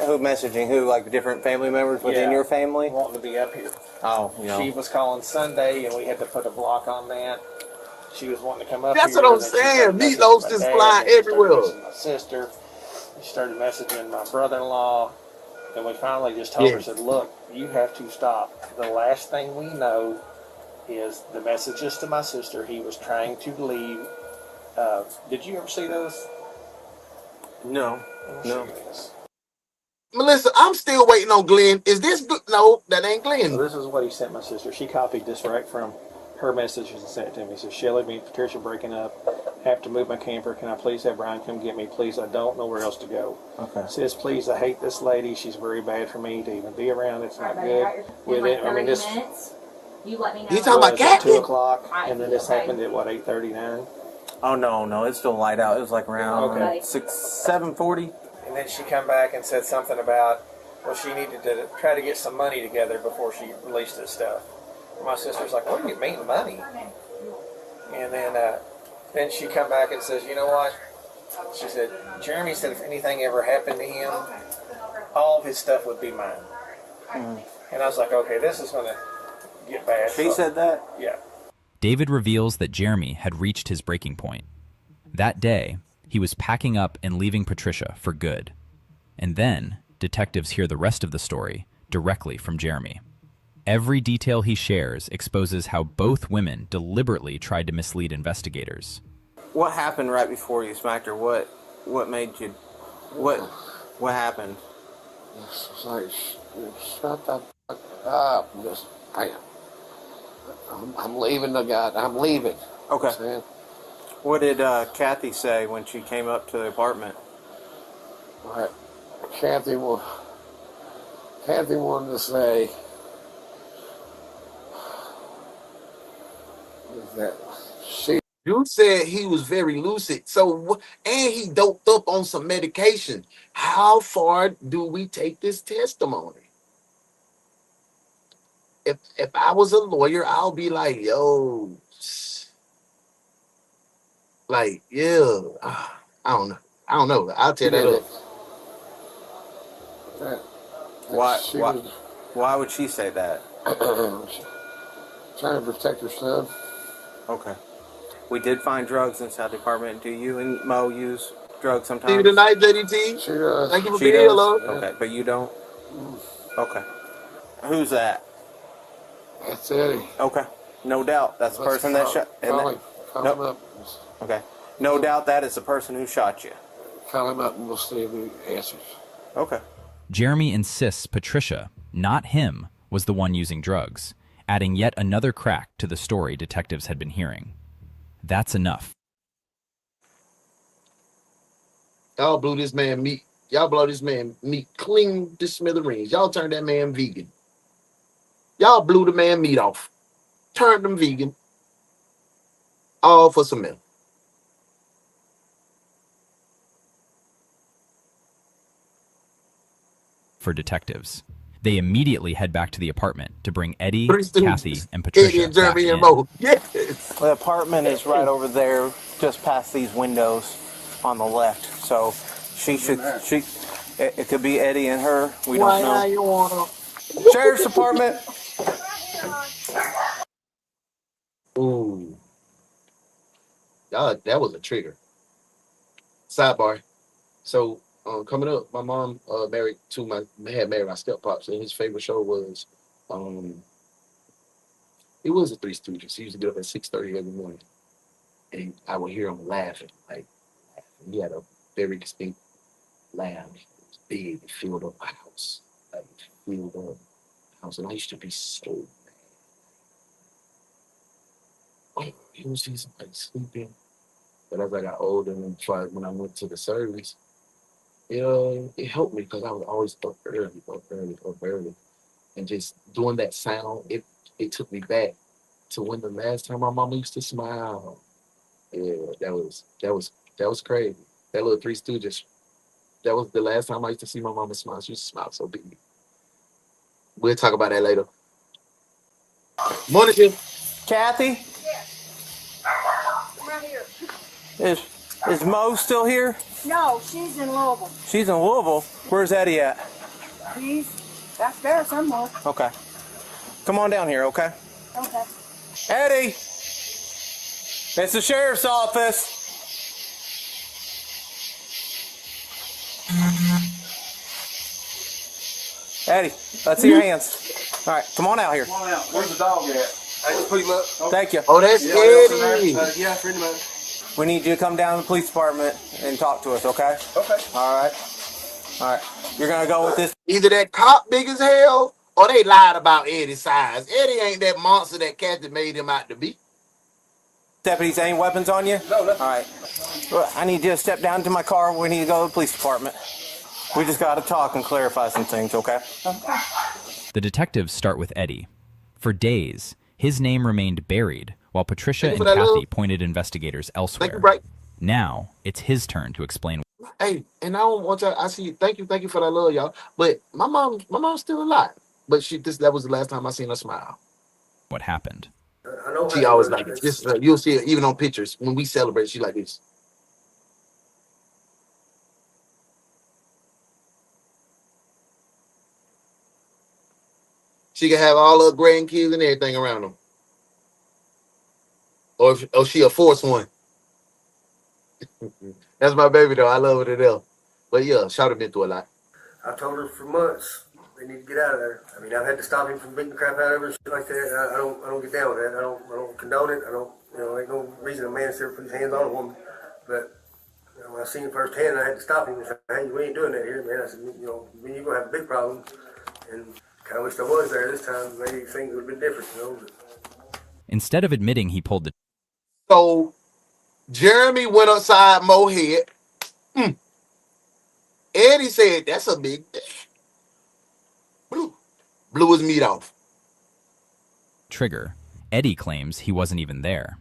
Who messaging who? Like different family members within your family? Wanting to be up here. Oh, you know. She was calling Sunday, and we had to put a block on that. She was wanting to come up That's here. what I'm and then she started saying. messaging Meatloaf's my just dad, flying and she started everywhere. messaging my sister. She started messaging my brother-in-law. And we finally just told her, said, look, you have to stop. The last thing we know is the messages to my sister. He was trying to leave. Did you ever see those? No. No. Melissa, I'm still waiting on Glenn. Is this good? No, that ain't Glenn. So this is what he sent my sister. She copied this right from her messages and sent it to me. He says, Shelly, me and Patricia breaking up. Have to move my camper. Can I please have Brian come get me? Please, I don't know where else to go. Okay. Says, please, I hate this lady. She's very bad for me to even be around. It's not good. With it, I mean, this. You let me know. You talking about At Kathy? 2:00, and then this happened at what, 8:39. Oh no, it's still light out. It was like around Okay. 7:40. And then she come back and said something about, well, she needed to try to get some money together before she released this stuff. My sister's like, what do you mean money? And then she come back and says, you know what? She said, Jeremy said if anything ever happened to him, all of his stuff would be mine. And I was like, okay, this is going to get bad. She said that? Yeah. David reveals that Jeremy had reached his breaking point. That day, he was packing up and leaving Patricia for good. And then, detectives hear the rest of the story directly from Jeremy. Every detail he shares exposes how both women deliberately tried to mislead investigators. What happened right before you smacked her? What made you? What happened? It's like, shut the fuck up. Just, I'm leaving the guy. I'm leaving. Okay. What did Kathy say when she came up to the apartment? Right. Kathy wanted to say that she. You said he was very lucid. So, and he doped up on some medication. How far do we take this testimony? If I was a lawyer, I'll be like, yo, like, yeah, I don't know. I'll tear that up. Why would she say that? Trying to protect her son. Okay. We did find drugs inside the apartment. Do you and Mo use drugs sometimes? See you tonight, JDT. She does. Thank you for She being here, does? love. Okay, but you don't? Okay. Who's that? That's Eddie. Okay. No doubt. That's the person that shot. Call him up. Okay. No doubt that is the person who shot you. Call him up and we'll see if he answers. Okay. Jeremy insists Patricia, not him, was the one using drugs, adding yet another crack to the story detectives had been hearing. That's enough. Y'all blew this man meat. Y'all blow this man meat clean to smithereens. Y'all turned that man vegan. Y'all blew the man meat off. Turned him vegan. All for some milk. For detectives. They immediately head back to the apartment to bring Eddie, Three Kathy, Stooges. and Eddie Patricia and back Jeremy and in. Mo. Yes. The apartment is right over there, just past these windows on the left. So it could be Eddie and her. We don't know. You wanna? Sheriff's Department. Ooh, that was a trigger. Sidebar. So coming up, my mom had married my step pops, and his favorite show was it was the Three Stooges. He used to get up at 6:30 every morning, and I would hear him laughing. Like he had a very distinct laugh. It was big. It filled up the house. Like it filled up the house, and I used to be so mad. Oh, you would see somebody sleeping. But as I got older and when I went to the service, it helped me because I was always up early, and just doing that sound, it took me back to when the last time my mama used to smile. Yeah, that was crazy. That little Three Stooges. That was the last time I used to see my mama smile. She used to smile so big. We'll talk about that later. Morning, Jim. Kathy, I'm right here. is Mo still here? No, she's in Louisville. She's in Louisville. Where's Eddie at? He's back there somewhere. Okay. Come on down here, okay? Okay. Eddie! It's the sheriff's office. Eddie, let's see your hands. All right, come on out here. Come on out. Where's the dog at? I can put him up. Thank you. Oh, that's Eddie. Yeah, friend of mine. We need you to come down to the police department and talk to us, okay? Okay. All right. All right. You're going to go with this. Either that cop big as hell, or they lied about Eddie's size. Eddie ain't that monster that Kathy made him out to be. Deputies, any weapons on you? No, nothing. All right. Well, I need you to step down to my car. We need to go to the police department. We just got to talk and clarify some things, okay? Okay. The detectives start with Eddie. For days, his name remained buried while Patricia and Kathy pointed investigators elsewhere. Thank you, Bright. Now, it's his turn to explain. Hey, and I don't want y'all. I see. Thank you for that love, y'all. But my mom's still alive. But that was the last time I seen her smile. What happened? I know She always like this. You'll see it even on pictures when we celebrate. She like this. She can have all her grandkids and everything around them. Or she a forced one. That's my baby though. I love her to death. But yeah, shout have been through a lot. I told her for months they need to get out of there. I mean, I've had to stop him from beating the crap out of her and shit like that. I don't get down with that. I don't condone it. Ain't no reason a man should put his hands on a woman. But when I seen it firsthand, I had to stop him and say, "Hey, we ain't doing that here, man." I said, you're gonna have a big problem. And kind of wished I was there this time. Maybe things would have been different, But Instead of admitting he pulled the So Jeremy went upside Mo's head. Eddie said, "That's a big dick." Blew his meat off. trigger, Eddie claims he wasn't even there.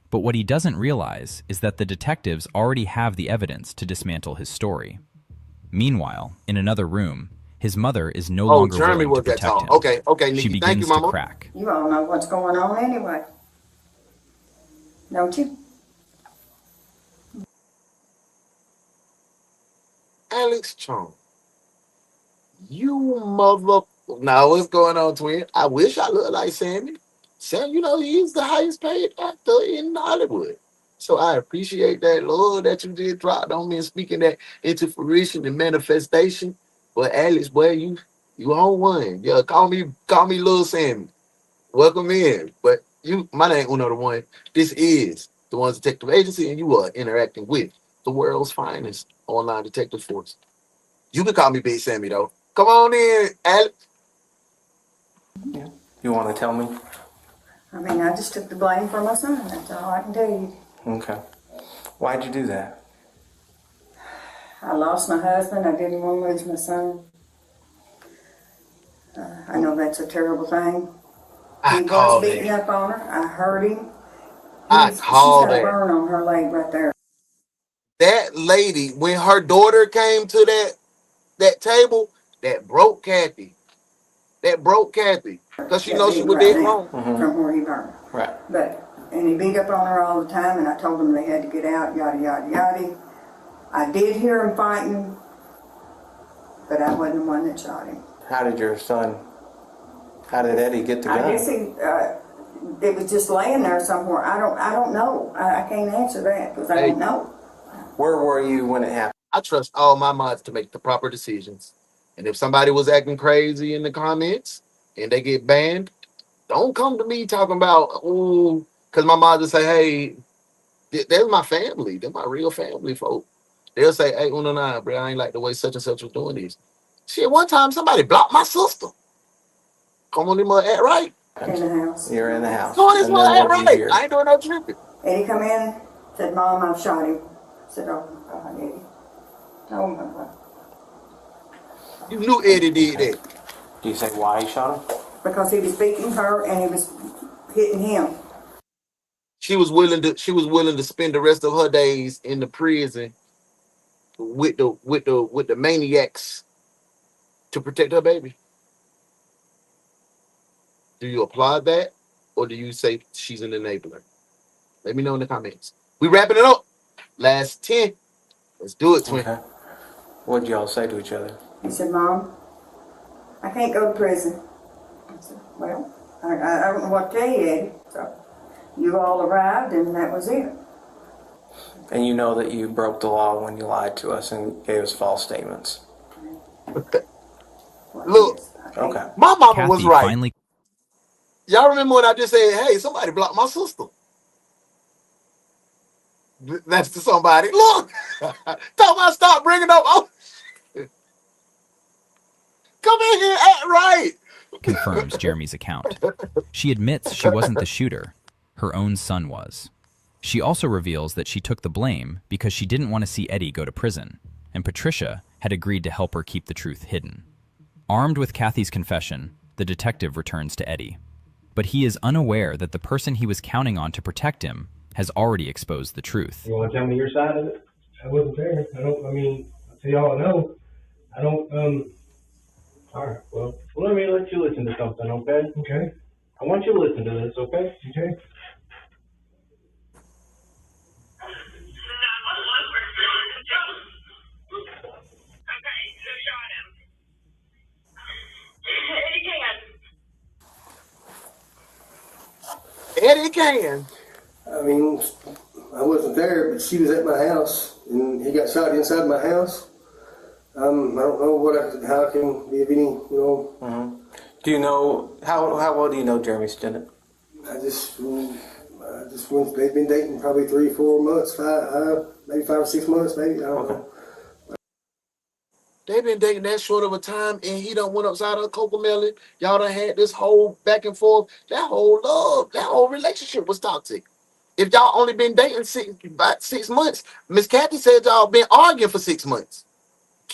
But what he doesn't realize is that the detectives already have the evidence to dismantle his story. Meanwhile, in another room, his mother is no longer Jeremy willing to was that protect tall. him. Okay, Nikki. She begins Thank you, Mama. to crack. You all know what's going on anyway. Don't you? Alex Chong. You mother. Now, what's going on, twin? I wish I looked like Sammy. Sam, he's the highest paid actor in Hollywood. So I appreciate that love that you did drop on me and speaking that into fruition and manifestation. But Alex, boy, you on one. Yeah, call me Lil Sammy. Welcome in. But my name Uno the One. This is DaOnes Detective Agency, and you are interacting with the world's finest online detective force. You can call me Big Sammy though. Come on in, Alex. You want to tell me? I mean, I just took the blame for my son. That's all I can tell you. Okay. Why'd you do that? I lost my husband. I didn't want to lose my son. I know that's a terrible thing. He was beating up on her. I heard him. She's got a burn on her leg right there. That lady, when her daughter came to that table, that broke Kathy. that broke Kathy because she that knows she beating was right dead now wrong. from where he burned. Right. And he beat up on her all the time, and I told them they had to get out, yada, yada, yada. I did hear him fighting, but I wasn't the one that shot him. How did Eddie get the gun? I guess it was just laying there somewhere. I don't know. I can't answer that because I don't know. Where were you when it happened? I trust all my mods to make the proper decisions. And if somebody was acting crazy in the comments and they get banned, don't come to me talking about, oh, because my mom just say, hey, they're my family. They're my real family folk. They'll say, hey, nah, bro, I ain't like the way such and such was doing this. Shit, one time somebody blocked my sister. Come on, this mother act right. In the house. You're in the house. Come on, this And mother then act what did you right. hear? I ain't doing no tripping. Eddie come in, said, Mom, I've shot him. I said, oh, God, Eddie. Oh, my God. You knew Eddie did that. Do you say why he shot him? Because he was beating her and he was hitting him. She was willing to spend the rest of her days in the prison with the maniacs to protect her baby. Do you applaud that, or do you say she's an enabler? Let me know in the comments. We wrapping it up. Last 10. Let's do it, twin. Okay. What did y'all say to each other? He said, Mom, I can't go to prison. I said, well, I don't know what to tell you, Eddie. So you all arrived and that was it. And you know that you broke the law when you lied to us and gave us false statements. Look, okay. My mama Kathy was right. finally. Y'all remember when I just said, hey, somebody blocked my sister? That's to somebody. Look, talk about stop bringing up. Oh, come in here, act right. Confirms Jeremy's account. She admits she wasn't the shooter. Her own son was. She also reveals that she took the blame because she didn't want to see Eddie go to prison, and Patricia had agreed to help her keep the truth hidden. Armed with Kathy's confession, the detective returns to Eddie. But he is unaware that the person he was counting on to protect him has already exposed the truth. You want to tell me your side of it? I wasn't there. I'll tell you all I know. All right, well, let me let you listen to something, okay? Okay. I want you to listen to this, okay? Okay. Eddie can. I mean, I wasn't there, but she was at my house, and he got shot inside my house. I don't know how I can be of any, Mm-hmm. Do you know, how well do you know Jeremy Stinnett? I just went, they've been dating probably 3 or 4 months, maybe 5 or 6 months, maybe, I don't know. They've been dating that short of a time, and he done went upside of Cocomelon. Y'all done had this whole back and forth. That whole love, that whole relationship was toxic. If y'all only been dating about 6 months, Miss Kathy said y'all been arguing for 6 months.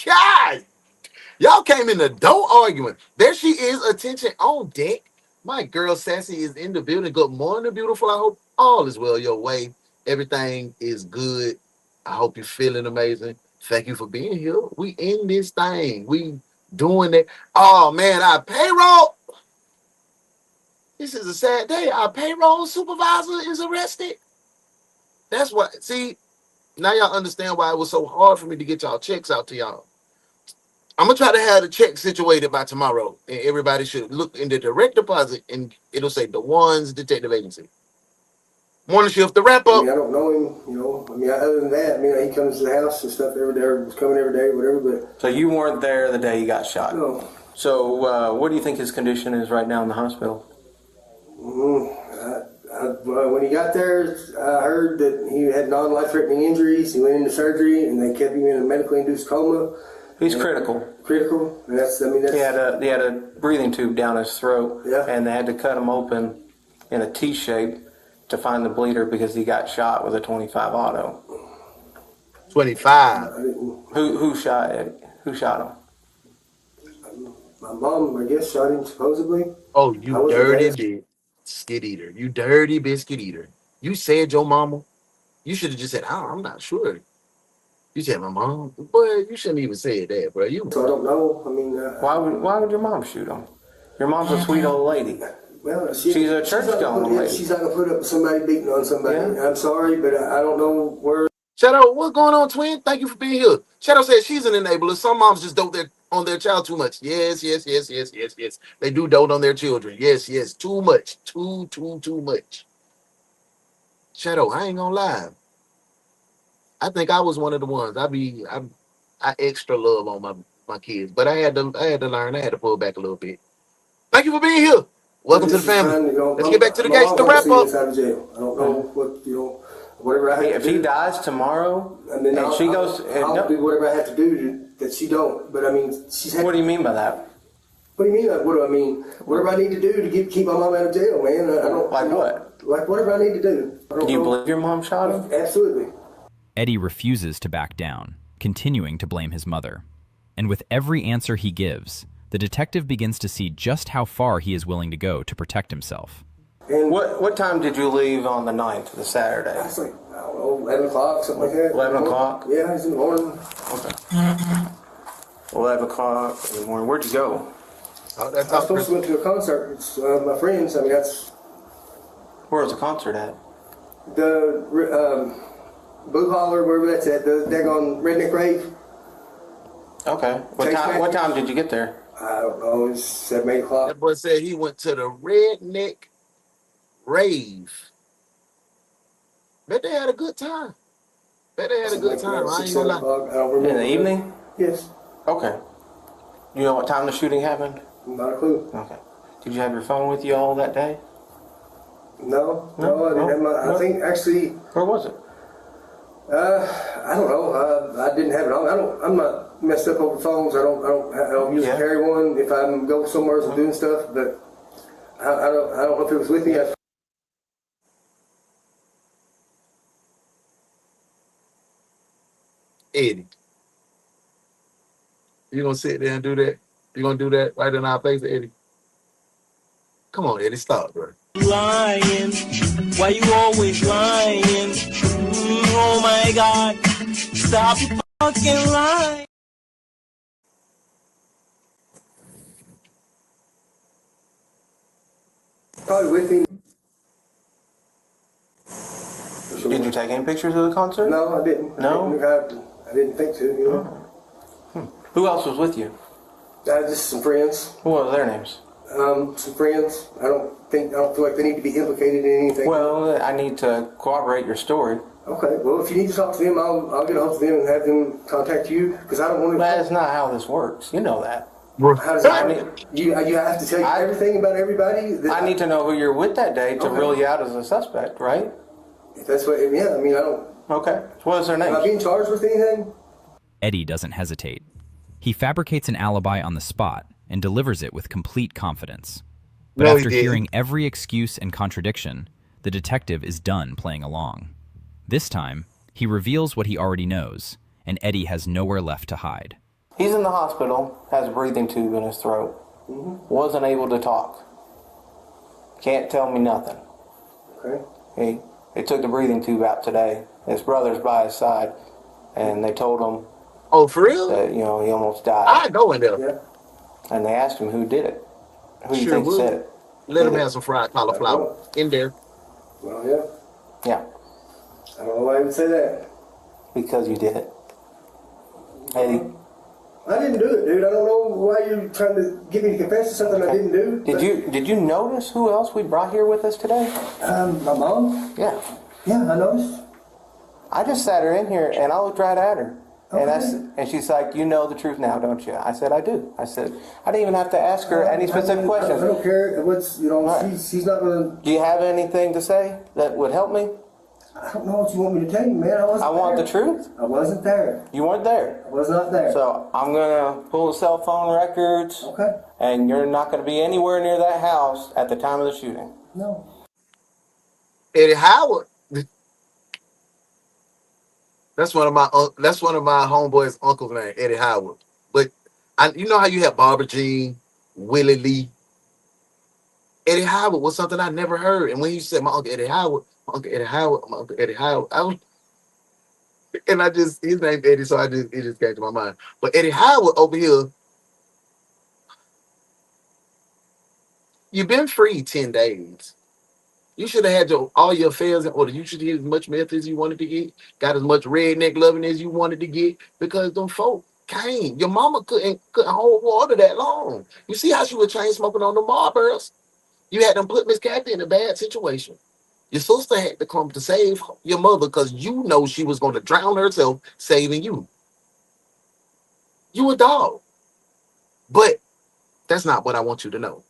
God, y'all came in the door arguing. There she is, attention on deck. My girl Sassy is in the building. Good morning, beautiful. I hope all is well your way. Everything is good. I hope you're feeling amazing. Thank you for being here. We in this thing. We doing it. Oh man, our payroll. This is a sad day. Our payroll supervisor is arrested. That's what. See, now y'all understand why it was so hard for me to get y'all checks out to y'all. I'm gonna try to have the check situated by tomorrow, and everybody should look in the direct deposit, and it'll say DaOnes Detective Agency. Morning shift, the wrap up. I don't know him, other than that, he comes to the house and stuff every day, or was coming every day, whatever, but. So you weren't there the day he got shot? No. So what do you think his condition is right now in the hospital? When he got there, I heard that he had non-life-threatening injuries. He went into surgery, and they kept him in a medically induced coma. He's critical. Critical. That's. He had a breathing tube down his throat, and they had to cut him open in a T shape to find the bleeder because he got shot with a .25 auto. 25. Who shot Eddie? Who shot him? My mom, I guess, shot him supposedly. Oh, you dirty biscuit eater. You dirty biscuit eater. You said your mama. You should have just said, oh, I'm not sure. You said my mom. Boy, you shouldn't even say that, bro. So I don't know. Why would your mom shoot him? Your mom's a sweet old lady. Well, she's a church-going lady. She's not gonna put up with somebody beating on somebody. Yeah. I'm sorry, but I don't know where. Shadow, what's going on, twin? Thank you for being here. Shadow says she's an enabler. Some moms just dote on their child too much. Yes. They do dote on their children. Yes. Too much. Too much. Shadow, I ain't gonna lie. I think I was one of the ones. I extra love on my kids, but I had to learn. I had to pull back a little bit. Thank you for being here. Welcome to the family. Let's get back to the case. The wrap up. Out of jail. I don't know what whatever I have to do. If he dies tomorrow, and then she goes, I'll do whatever I have to do that she don't. But I mean, she's. What do you mean by that? What do you mean? What do I mean? Whatever I need to do to keep my mom out of jail, man. I don't. Like what? Like whatever I need to do. Do you believe your mom shot him? Absolutely. Eddie refuses to back down, continuing to blame his mother. And with every answer he gives, the detective begins to see just how far he is willing to go to protect himself. And what time did you leave on the 9th, the Saturday? It's like, I don't know, 11 o'clock, something like that. 11 o'clock? Yeah, it's in the morning. Okay. 11 o'clock in the morning. Where'd you go? I was supposed to go to a concert. It's my friends. I mean, that's... Where was the concert at? The Blue Holler, wherever that's at, the daggone Redneck Rave. Okay. What time did you get there? I don't know. It's 7, 8 o'clock. That boy said he went to the Redneck Rave. Bet they had a good time. I ain't gonna lie. I don't remember. In the evening? Yes. Okay. You know what time the shooting happened? Not a clue. Okay. Did you have your phone with you all that day? No, I didn't have my. I think actually. Where was it? I don't know. I didn't have it on. I'm not messed up over phones. I don't usually carry one if I'm go somewhere and doing stuff. But I don't know if it was with me. Eddie, you gonna sit there and do that? You gonna do that right in our face, Eddie? Come on, Eddie, stop, bro. Lying, why you always lying? Oh my God, stop fucking lying. Probably with me. Did you take any pictures of the concert? No, I didn't. No? I didn't think to, you know. Who else was with you? Just some friends. What were their names? Some friends. I don't feel like they need to be implicated in anything. Well, I need to corroborate your story. Okay. Well, if you need to talk to them, I'll get a hold of them and have them contact you because I don't want to. That's not how this works. You know that. How does that? You have to tell you everything about everybody. I need to know who you're with that day to rule you out as a suspect, right? If that's what. Yeah. I mean, I don't. Okay. What is their name? Am I being charged with anything? Eddie doesn't hesitate. He fabricates an alibi on the spot and delivers it with complete confidence. But after hearing every excuse and contradiction, the detective is done playing along. This time, he reveals what he already knows, and Eddie has nowhere left to hide. He's in the hospital, has a breathing tube in his throat, wasn't able to talk. Can't tell me nothing. Okay. They took the breathing tube out today. His brother's by his side, and they told him, "Oh, for real? That, he almost died." I go in there. Yeah. And they asked him who did it. Who do you think said it? Let him have some fried cauliflower in there. Well, yeah. Yeah. I don't know why I would say that. Because you did it. Eddie. I didn't do it, dude. I don't know why you're trying to get me to confess to something I didn't do. Did you notice who else we brought here with us today? My mom? Yeah. Yeah, I noticed. I just sat her in here and I looked right at her. Okay. And she's like, "You know the truth now, don't you?" I said, "I do." I said, "I didn't even have to ask her any specific questions." I don't care. She's not going to... Do you have anything to say that would help me? I don't know what you want me to tell you, man. I want the truth. I wasn't there. You weren't there. I was not there. So I'm going to pull the cell phone records. Okay. And you're not going to be anywhere near that house at the time of the shooting. No. Eddie Howard. That's one of my homeboys' uncle's name, Eddie Howard. But you know how you have Barbara Jean, Willie Lee. Eddie Howard was something I never heard. And when you said my uncle Eddie Howard, his name Eddie, so it just came to my mind. But Eddie Howard over here, You've been free 10 days. You should have had all your affairs in order. You should get as much meth as you wanted to get, got as much redneck loving as you wanted to get, because them folk came. Your mama couldn't hold water that long. You see how she was chain smoking on the Marlboros? You had them put Miss Kathy in a bad situation. Your sister had to come to save your mother because you know she was going to drown herself saving you. You a dog. But that's not what I want you to know.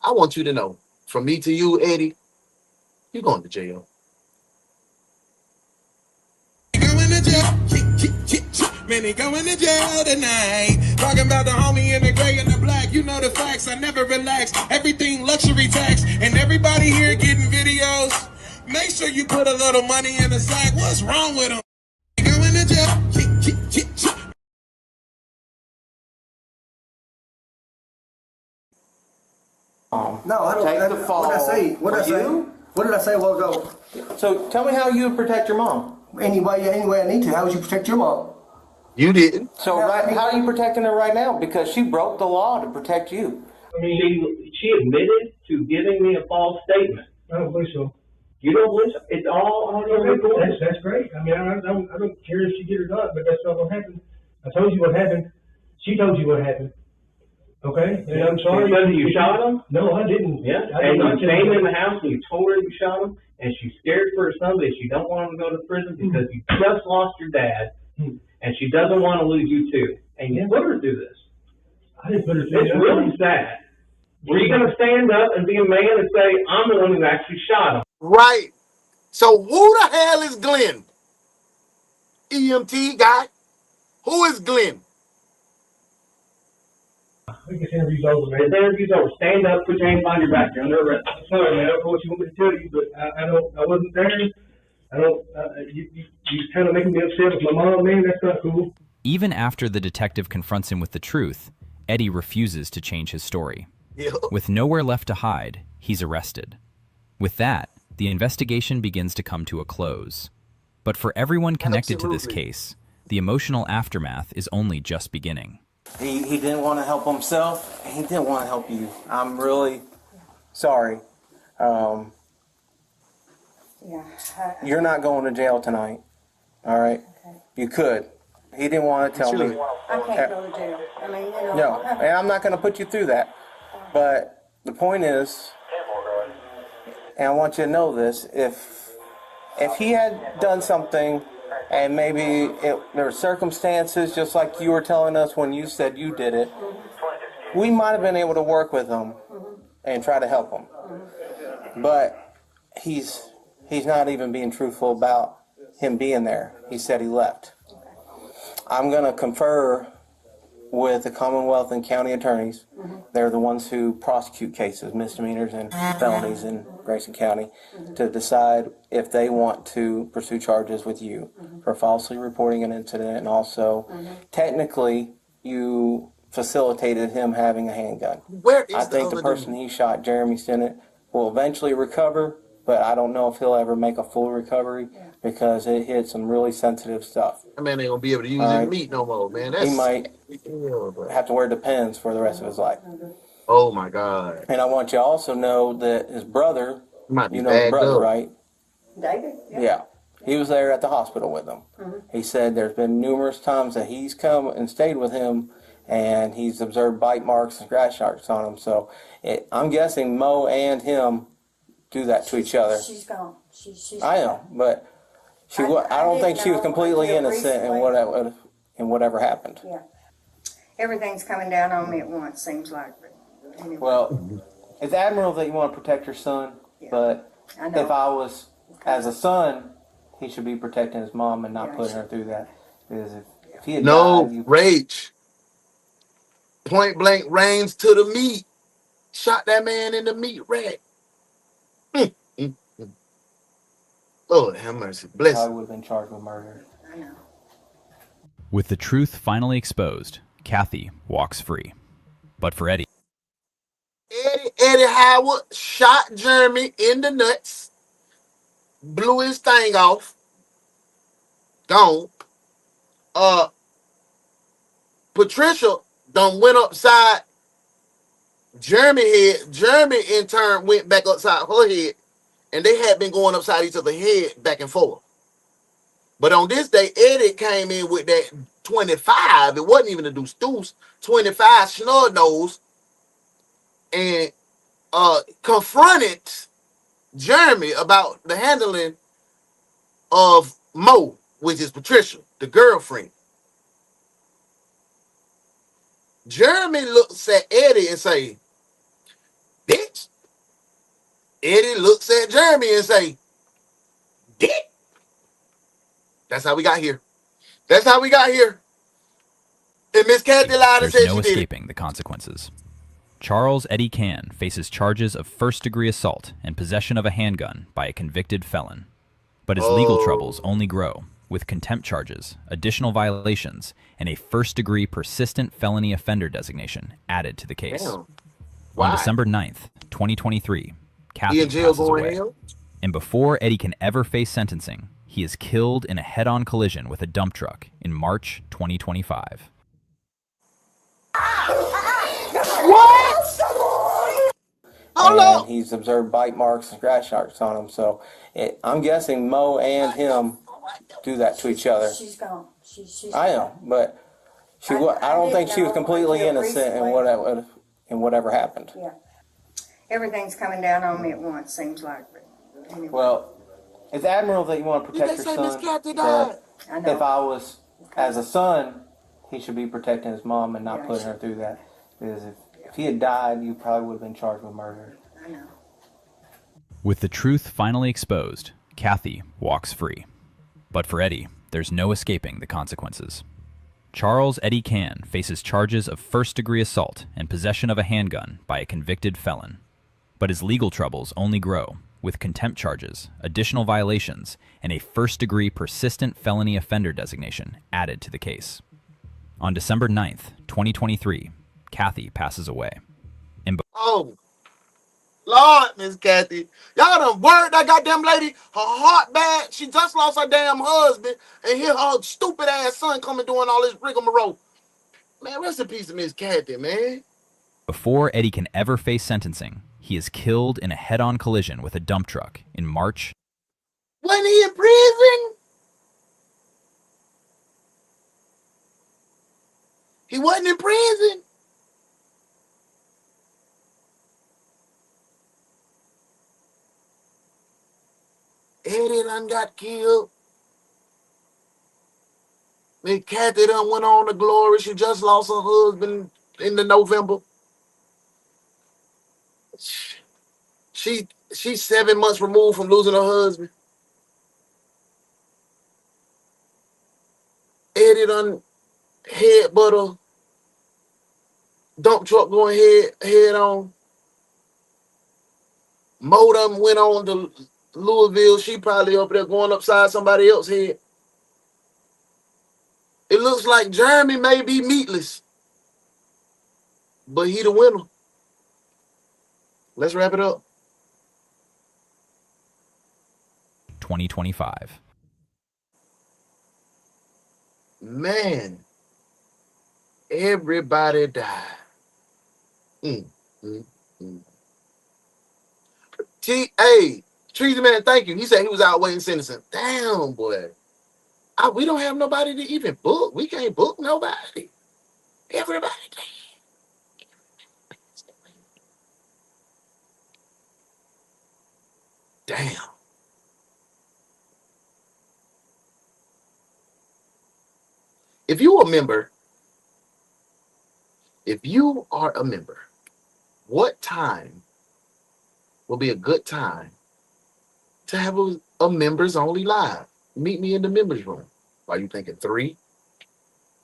I want you to know, from me to you, Eddie, you're going to jail. Man, he going to jail tonight. Talking about the homie in the gray and the black. You know the facts, I never relax. Everything luxury tax. And everybody here getting videos. Make sure you put a little money in the sack. What's wrong with him? He going to jail. No, I don't. Take the fall. What did I say? What did I say? What did I say a while ago? So tell me how you would protect your mom. Any way I need to. How would you protect your mom? You didn't. So how are you protecting her right now? Because she broke the law to protect you. I mean, she admitted to giving me a false statement. I don't believe so. You don't believe so? It's all on your report. That's great. I mean, I don't care if she did or not, but that's not what happened. I told you what happened. She told you what happened. Okay? And I'm sorry. You shot him? No, I didn't. Yeah. I did And not you came in the house and you told her you shot him, and she's scared for her son, but she don't want him to go to prison because you just lost your dad, and she doesn't want to lose you too. And you put her through this. I didn't put her through It's really sad. Were you going to stand up and be a man and say, I'm the one who actually shot him? Right. So who the hell is Glenn? EMT guy? Who is Glenn? I think this interview's over, man. This interview's over. Stand up, put your hands behind your back. You're under arrest. Sorry, man. I don't know what you want me to tell you, but I wasn't there. You kind of making me upset with my mom, man. That's not cool. Even after the detective confronts him with the truth, Eddie refuses to change his story. Yeah. With nowhere left to hide, he's arrested. With that, the investigation begins to come to a close. But for everyone connected to this case, the emotional aftermath is only just beginning. He didn't want to help himself, and he didn't want to help you. I'm really sorry. You're not going to jail tonight, all right? Okay. You could. He didn't want to tell me. I can't go to jail. I mean, you know. No, and I'm not going to put you through that. But the point is, and I want you to know this, if he had done something and maybe there were circumstances just like you were telling us when you said you did it, we might have been able to work with him and try to help him. But he's not even being truthful about him being there. He said he left. I'm going to confer with the Commonwealth and county attorneys. They're the ones who prosecute cases, misdemeanors and felonies in Grayson County, to decide if they want to pursue charges with you for falsely reporting an incident, and also technically you facilitated him having a handgun. Where is I think the person he shot, Jeremy Stinnett, will eventually recover, but I don't know if he'll ever make a full recovery because it hit some really sensitive stuff. That man ain't gonna be able to use his meat no more, man. He might have to wear Depends for the rest of his life. Oh my God. And I want you to also know that his brother, might be you know his brother, up. right? David? Yeah. He was there at the hospital with him. He said there's been numerous times that he's come and stayed with him, and he's observed bite marks and scratch marks on him. So I'm guessing Mo and him do that to each other. She's gone. She's I know, but I don't think she was completely innocent in whatever happened. Yeah. Everything's coming down on me at once, seems like. But anyway. Well, it's admirable that you want to protect your son, but I know. if I was, as a son, he should be protecting his mom and not putting her through that. Because if he had died, rage. Point blank range to the meat. Shot that man in the meat rack. Lord have mercy. Bless I him. would have been charged with murder. I know. With the truth finally exposed, Kathy walks free. But for Eddie Howard shot Jeremy in the nuts, blew his thing off, gone. Patricia done went upside Jeremy in turn went back upside her head, and they had been going upside each other's head back and forth. But on this day, Eddie came in with that 25. It wasn't even a deuce, 25 snub nose, and confronted Jeremy about the handling of Mo, which is Patricia, the girlfriend. Jeremy looks at Eddie and say, bitch. Eddie looks at Jeremy and say, dick. That's how we got here. That's how we got here. And Miss Kathy lied and There's said no she did it. escaping the consequences. Charles Eddie Can faces charges of first-degree assault and possession of a handgun by a convicted felon. But his legal troubles only grow, with contempt charges, additional violations, and a first-degree persistent felony offender designation added to the case. On December 9th, 2023, Kathy passes away. And before Eddie can ever face sentencing, he is killed in a head-on collision with a dump truck in March 2025. What? And he's observed bite marks and scratch marks on him. So I'm guessing Mo and him do that to each other. She's gone. I know, but I don't think she was completely innocent in whatever happened. Yeah. Everything's coming down on me at once, seems like. Anyway. Well, it's admirable that you want to protect your son. But if I was, as a son, he should be protecting his mom and not putting her through that. Because if he had died, you probably would have been charged with murder. I know. With the truth finally exposed, Kathy walks free. But for Eddie, there's no escaping the consequences. Charles Eddie Can faces charges of first-degree assault and possession of a handgun by a convicted felon. But his legal troubles only grow, with contempt charges, additional violations, and a first-degree persistent felony offender designation added to the case. On December 9th, 2023, Kathy passes away. Oh, Lord, Miss Kathy. Y'all done worked that goddamn lady. Her heart bad. She just lost her damn husband. And here her stupid ass son coming doing all this rigmarole. Man, rest in peace to Miss Kathy, man. Before Eddie can ever face sentencing, he is killed in a head-on collision with a dump truck in March. Wasn't he in prison? He wasn't in prison. Eddie done got killed. Miss Kathy done went on to glory. She just lost her husband in the November. She's 7 months removed from losing her husband. Eddie done headbutt her. Dump truck going head on. Mo done went on to Louisville. She probably up there going upside somebody else's head. It looks like Jeremy may be meatless, but he the winner. Let's wrap it up. 2025. Man, everybody died. Hey, Treasy Man, thank you. He said he was out waiting sentencing. Damn, boy. We don't have nobody to even book. We can't book nobody. Everybody dead. Damn. If you are a member, what time will be a good time to have a members only live? Meet me in the members room. Are you thinking 3,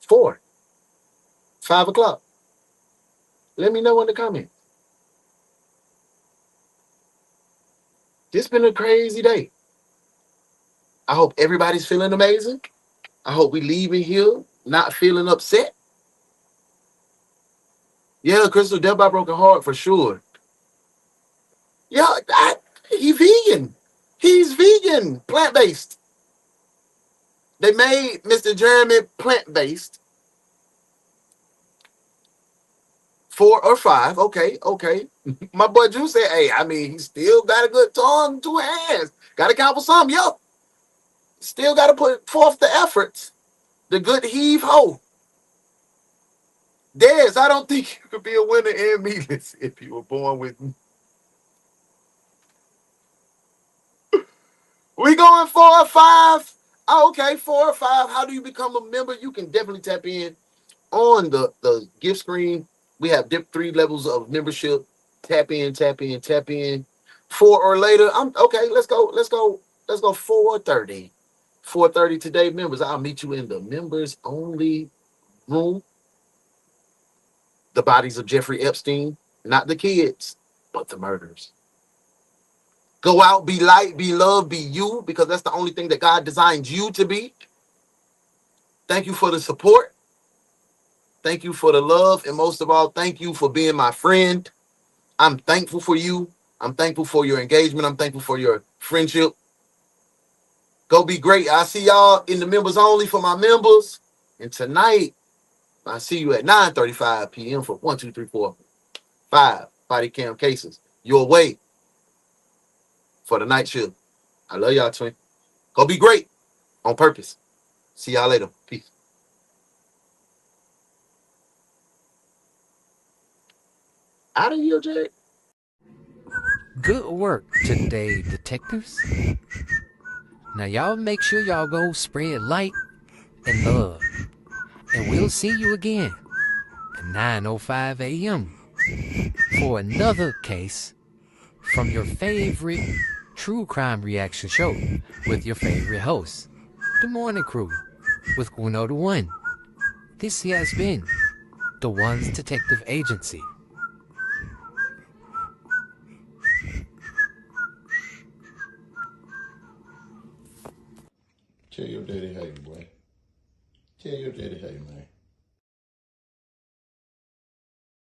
4, 5 o'clock? Let me know in the comments. This been a crazy day. I hope everybody's feeling amazing. I hope we leaving here not feeling upset. Yeah, Crystal, death by broken heart for sure. Yeah, he's vegan. He's vegan, plant-based. They made Mr. Jeremy plant-based 4 or 5. Okay, okay. My boy Drew said, hey, I mean, he still got a good tongue, 2 hands. Got to count for some. Yo, still got to put forth the efforts. The good heave ho. Des, I don't think you could be a winner and meatless if you were born with me. We going 4 or 5? Oh, okay, 4 or 5. How do you become a member? You can definitely tap in on the gift screen. We have 3 levels of membership. Tap in, tap in, tap in. 4 or later. I'm okay. Let's go. 4:30. 4:30 today, members. I'll meet you in the members only room. The bodies of Jeffrey Epstein, not the kids, but the murders. Go out, be light, be love, be you, because that's the only thing that God designed you to be. Thank you for the support. Thank you for the love. And most of all, thank you for being my friend. I'm thankful for you. I'm thankful for your engagement. I'm thankful for your friendship. Go be great. I'll see y'all in the members only for my members. And tonight, I'll see you at 9:35 p.m. for 1, 2, 3, 4, 5 body cam cases. Your way for the night shift. I love y'all, twin. Go be great on purpose. See y'all later. Peace. Out of here, Jay. Good work today, detectives. Now y'all make sure y'all go spread light and love. And we'll see you again at 9:05 a.m. for another case from your favorite true crime reaction show with your favorite host, The Morning Crew, with Uno the One. This has been DaOnes Detective Agency. Tell your daddy hey, boy. Tell your daddy hey, man.